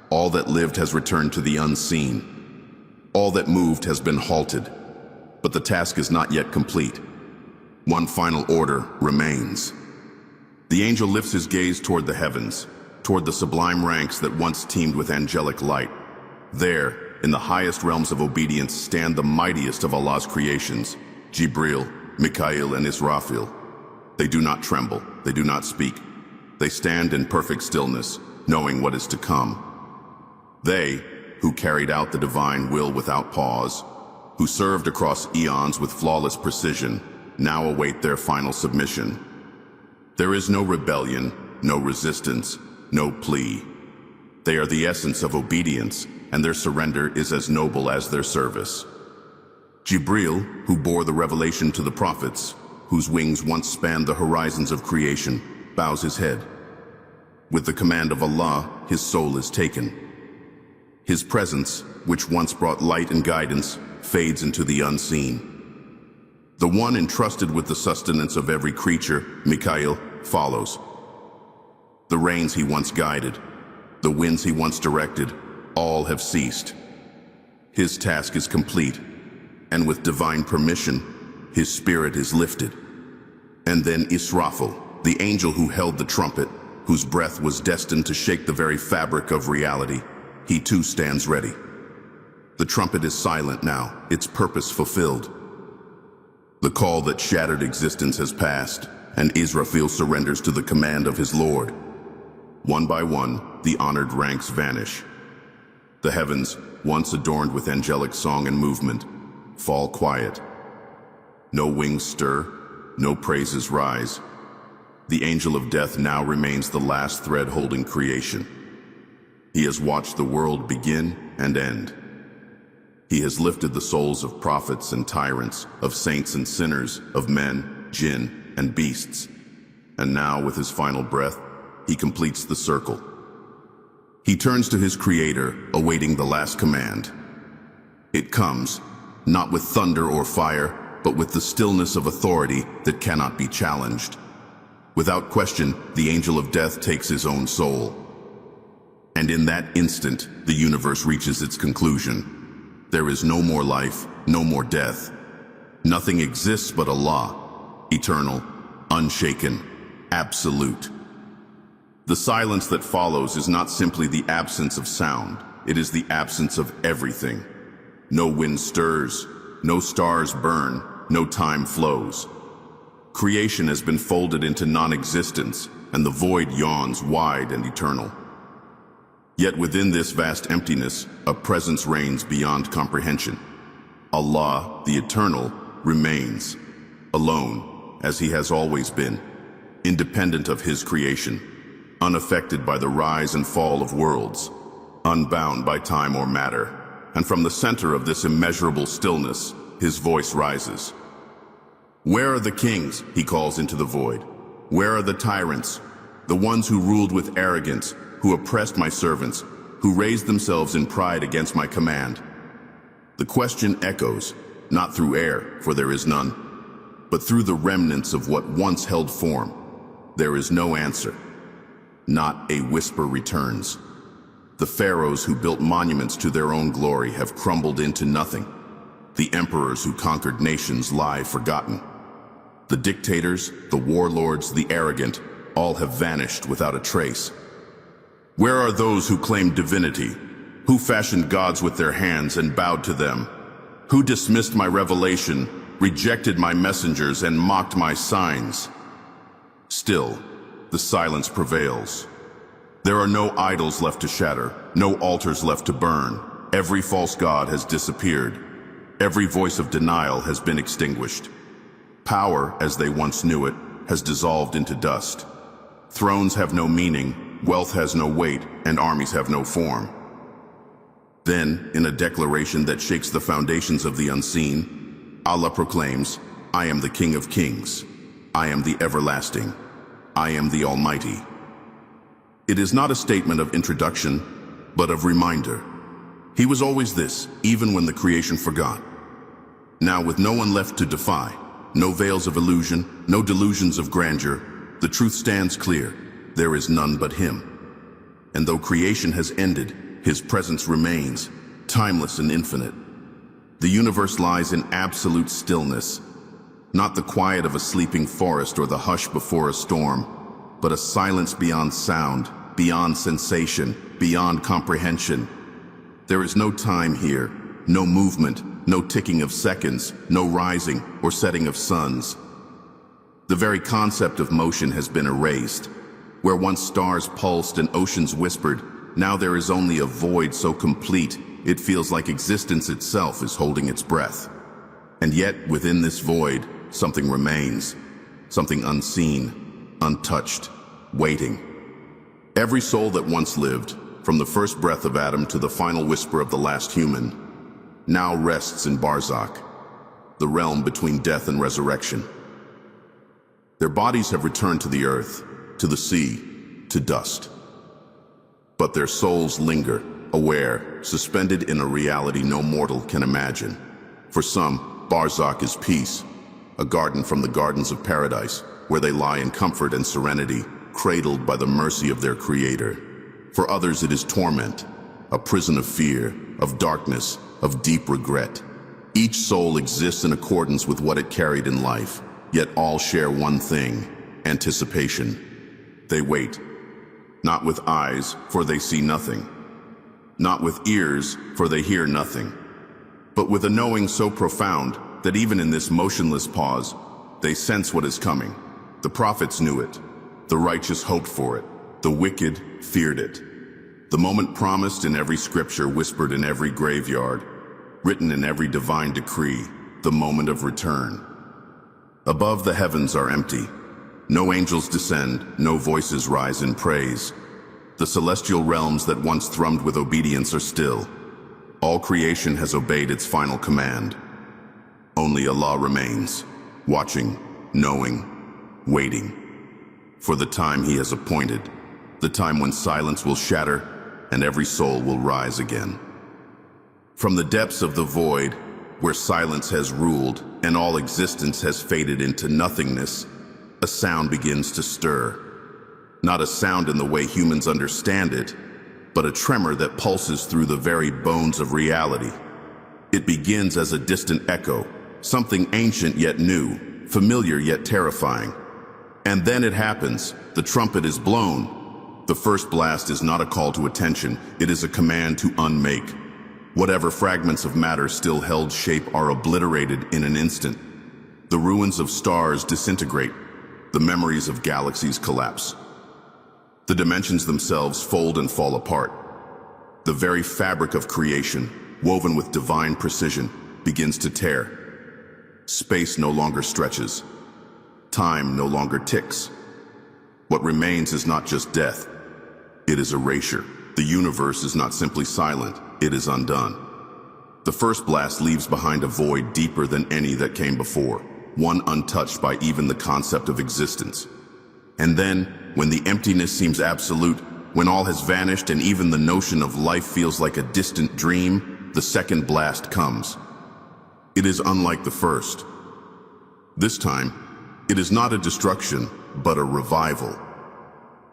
All that lived has returned to the unseen. All that moved has been halted. But the task is not yet complete. One final order remains. The angel lifts his gaze toward the heavens, toward the sublime ranks that once teemed with angelic light. There, in the highest realms of obedience, stand the mightiest of Allah's creations, Jibril, Mikael, and Israfil. They do not tremble, they do not speak. They stand in perfect stillness, knowing what is to come. They, who carried out the divine will without pause, who served across eons with flawless precision, now await their final submission. There is no rebellion, no resistance, no plea. They are the essence of obedience, and their surrender is as noble as their service. Jibril, who bore the revelation to the prophets, whose wings once spanned the horizons of creation, bows his head. With the command of Allah, his soul is taken. His presence, which once brought light and guidance, fades into the unseen. The one entrusted with the sustenance of every creature, Mikael, follows. The rains he once guided, the winds he once directed, all have ceased. His task is complete, and with divine permission, his spirit is lifted. And then Israfil, the angel who held the trumpet, whose breath was destined to shake the very fabric of reality, he too stands ready. The trumpet is silent now, its purpose fulfilled. The call that shattered existence has passed, and Israfil surrenders to the command of his Lord. One by one, the honored ranks vanish. The heavens, once adorned with angelic song and movement, fall quiet. No wings stir, no praises rise. The angel of death now remains the last thread holding creation. He has watched the world begin and end. He has lifted the souls of prophets and tyrants, of saints and sinners, of men, jinn, and beasts. And now, with his final breath, he completes the circle. He turns to his Creator, awaiting the last command. It comes, not with thunder or fire, but with the stillness of authority that cannot be challenged. Without question, the angel of death takes his own soul. And in that instant, the universe reaches its conclusion. There is no more life, no more death. Nothing exists but Allah, eternal, unshaken, absolute. The silence that follows is not simply the absence of sound, it is the absence of everything. No wind stirs, no stars burn, no time flows. Creation has been folded into non-existence, and the void yawns wide and eternal. Yet within this vast emptiness, a presence reigns beyond comprehension. Allah, the Eternal, remains, alone, as He has always been, independent of His creation, unaffected by the rise and fall of worlds, unbound by time or matter. And from the center of this immeasurable stillness, His voice rises. Where are the kings? He calls into the void. Where are the tyrants? The ones who ruled with arrogance, who oppressed my servants, who raised themselves in pride against my command. The question echoes, not through air, for there is none, but through the remnants of what once held form. There is no answer. Not a whisper returns. The pharaohs who built monuments to their own glory have crumbled into nothing. The emperors who conquered nations lie forgotten. The dictators, the warlords, the arrogant, all have vanished without a trace. Where are those who claimed divinity? Who fashioned gods with their hands and bowed to them? Who dismissed my revelation, rejected my messengers, and mocked my signs? Still, the silence prevails. There are no idols left to shatter, no altars left to burn. Every false god has disappeared. Every voice of denial has been extinguished. Power, as they once knew it, has dissolved into dust. Thrones have no meaning, wealth has no weight, and armies have no form. Then, in a declaration that shakes the foundations of the unseen, Allah proclaims, I am the King of Kings. I am the Everlasting. I am the Almighty. It is not a statement of introduction, but of reminder. He was always this, even when the creation forgot. Now, with no one left to defy, no veils of illusion, no delusions of grandeur, the truth stands clear. There is none but Him. And though creation has ended, His presence remains, timeless and infinite. The universe lies in absolute stillness, not the quiet of a sleeping forest or the hush before a storm, but a silence beyond sound, beyond sensation, beyond comprehension. There is no time here, no movement, no ticking of seconds, no rising or setting of suns. The very concept of motion has been erased. Where once stars pulsed and oceans whispered, now there is only a void so complete it feels like existence itself is holding its breath. And yet, within this void, something remains, something unseen, untouched, waiting. Every soul that once lived, from the first breath of Adam to the final whisper of the last human, now rests in Barzakh, the realm between death and resurrection. Their bodies have returned to the earth, to the sea, to dust. But their souls linger, aware, suspended in a reality no mortal can imagine. For some, Barzakh is peace, a garden from the gardens of paradise, where they lie in comfort and serenity, cradled by the mercy of their Creator. For others it is torment, a prison of fear, of darkness, of deep regret. Each soul exists in accordance with what it carried in life, yet all share one thing, anticipation. They wait, not with eyes, for they see nothing, not with ears, for they hear nothing, but with a knowing so profound that even in this motionless pause, they sense what is coming. The prophets knew it, the righteous hoped for it, the wicked feared it. The moment promised in every scripture, whispered in every graveyard, written in every divine decree, the moment of return. Above, the heavens are empty. No angels descend, no voices rise in praise. The celestial realms that once thrummed with obedience are still. All creation has obeyed its final command. Only Allah remains, watching, knowing, waiting. For the time He has appointed, the time when silence will shatter and every soul will rise again. From the depths of the void, where silence has ruled and all existence has faded into nothingness, a sound begins to stir. Not a sound in the way humans understand it, but a tremor that pulses through the very bones of reality. It begins as a distant echo, something ancient yet new, familiar yet terrifying. And then it happens. The trumpet is blown. The first blast is not a call to attention, it is a command to unmake. Whatever fragments of matter still held shape are obliterated in an instant. The ruins of stars disintegrate. The memories of galaxies collapse. The dimensions themselves fold and fall apart. The very fabric of creation, woven with divine precision, begins to tear. Space no longer stretches. Time no longer ticks. What remains is not just death. It is erasure. The universe is not simply silent, it is undone. The first blast leaves behind a void deeper than any that came before, one untouched by even the concept of existence. And then, when the emptiness seems absolute, when all has vanished and even the notion of life feels like a distant dream, the second blast comes. It is unlike the first. This time, it is not a destruction, but a revival.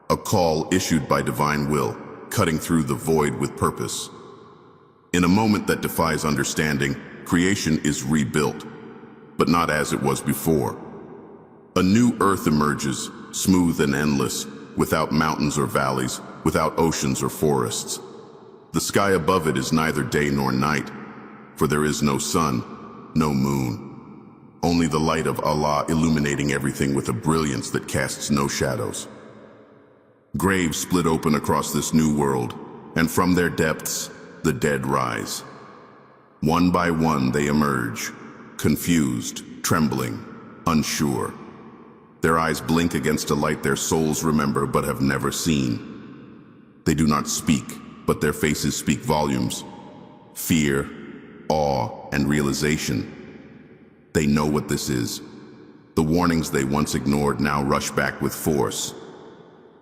A call issued by divine will, cutting through the void with purpose. In a moment that defies understanding, creation is rebuilt, but not as it was before. A new earth emerges, smooth and endless, without mountains or valleys, without oceans or forests. The sky above it is neither day nor night, for there is no sun, no moon. Only the light of Allah illuminating everything with a brilliance that casts no shadows. Graves split open across this new world, and from their depths, the dead rise. One by one they emerge, confused, trembling, unsure. Their eyes blink against a light their souls remember but have never seen. They do not speak, but their faces speak volumes. Fear, awe, and realization. They know what this is. The warnings they once ignored now rush back with force.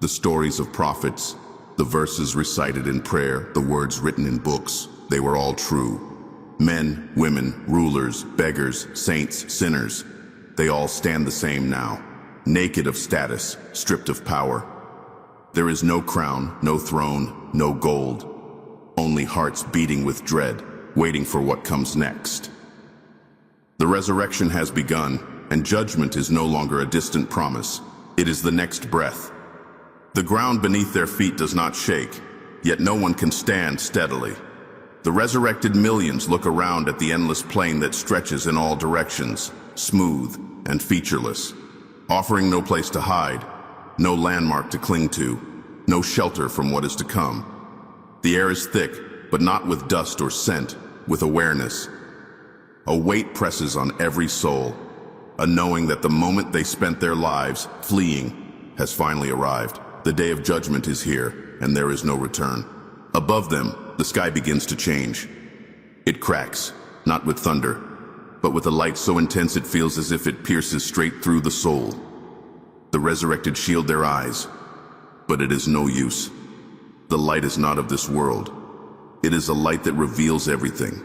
The stories of prophets, the verses recited in prayer, the words written in books, they were all true. Men, women, rulers, beggars, saints, sinners, they all stand the same now, naked of status, stripped of power. There is no crown, no throne, no gold, only hearts beating with dread, waiting for what comes next. The resurrection has begun, and judgment is no longer a distant promise. It is the next breath. The ground beneath their feet does not shake, yet no one can stand steadily. The resurrected millions look around at the endless plain that stretches in all directions, smooth and featureless, offering no place to hide, no landmark to cling to, no shelter from what is to come. The air is thick, but not with dust or scent, with awareness. A weight presses on every soul, a knowing that the moment they spent their lives fleeing has finally arrived. The day of judgment is here, and there is no return. Above them, the sky begins to change. It cracks, not with thunder, but with a light so intense it feels as if it pierces straight through the soul. The resurrected shield their eyes, but it is no use. The light is not of this world. It is a light that reveals everything.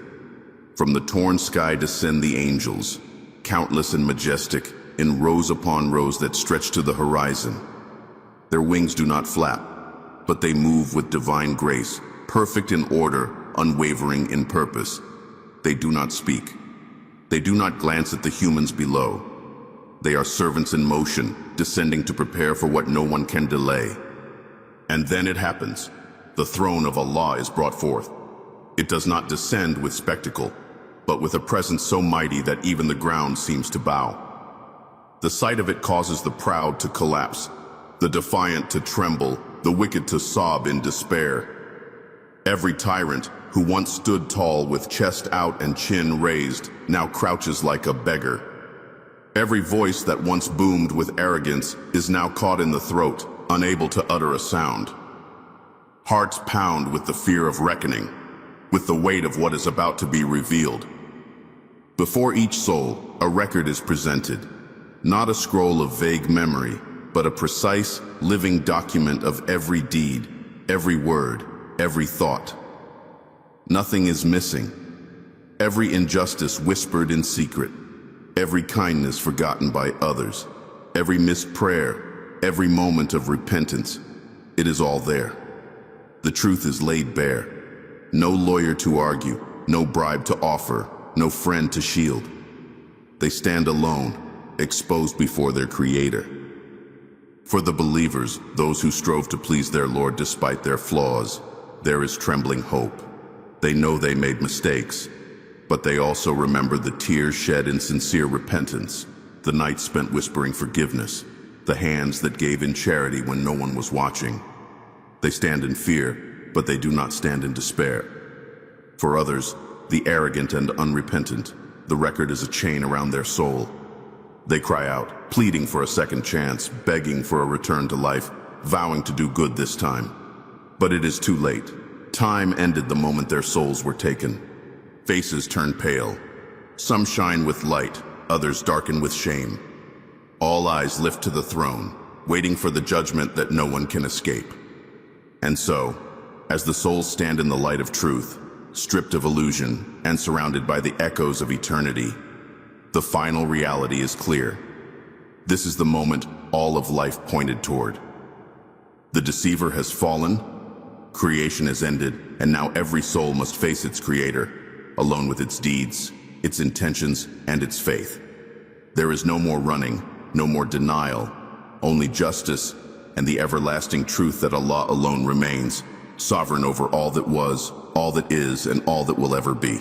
From the torn sky descend the angels, countless and majestic, in rows upon rows that stretch to the horizon. Their wings do not flap, but they move with divine grace, perfect in order, unwavering in purpose. They do not speak. They do not glance at the humans below. They are servants in motion, descending to prepare for what no one can delay. And then it happens. The throne of Allah is brought forth. It does not descend with spectacle, but with a presence so mighty that even the ground seems to bow. The sight of it causes the proud to collapse, the defiant to tremble, the wicked to sob in despair. Every tyrant who once stood tall with chest out and chin raised now crouches like a beggar. Every voice that once boomed with arrogance is now caught in the throat, unable to utter a sound. Hearts pound with the fear of reckoning, with the weight of what is about to be revealed. Before each soul, a record is presented, not a scroll of vague memory, but a precise, living document of every deed, every word, every thought. Nothing is missing. Every injustice whispered in secret, every kindness forgotten by others, every missed prayer, every moment of repentance, it is all there. The truth is laid bare. No lawyer to argue, no bribe to offer, no friend to shield. They stand alone, exposed before their Creator. For the believers, those who strove to please their Lord despite their flaws, there is trembling hope. They know they made mistakes, but they also remember the tears shed in sincere repentance, the nights spent whispering forgiveness, the hands that gave in charity when no one was watching. They stand in fear, but they do not stand in despair. For others, the arrogant and unrepentant, the record is a chain around their soul. They cry out, pleading for a second chance, begging for a return to life, vowing to do good this time. But it is too late. Time ended the moment their souls were taken. Faces turn pale. Some shine with light, others darken with shame. All eyes lift to the throne, waiting for the judgment that no one can escape. And so, as the souls stand in the light of truth, stripped of illusion and surrounded by the echoes of eternity, the final reality is clear. This is the moment all of life pointed toward. The deceiver has fallen, creation has ended, and now every soul must face its Creator, alone with its deeds, its intentions, and its faith. There is no more running, no more denial, only justice and the everlasting truth that Allah alone remains, sovereign over all that was, all that is, and all that will ever be.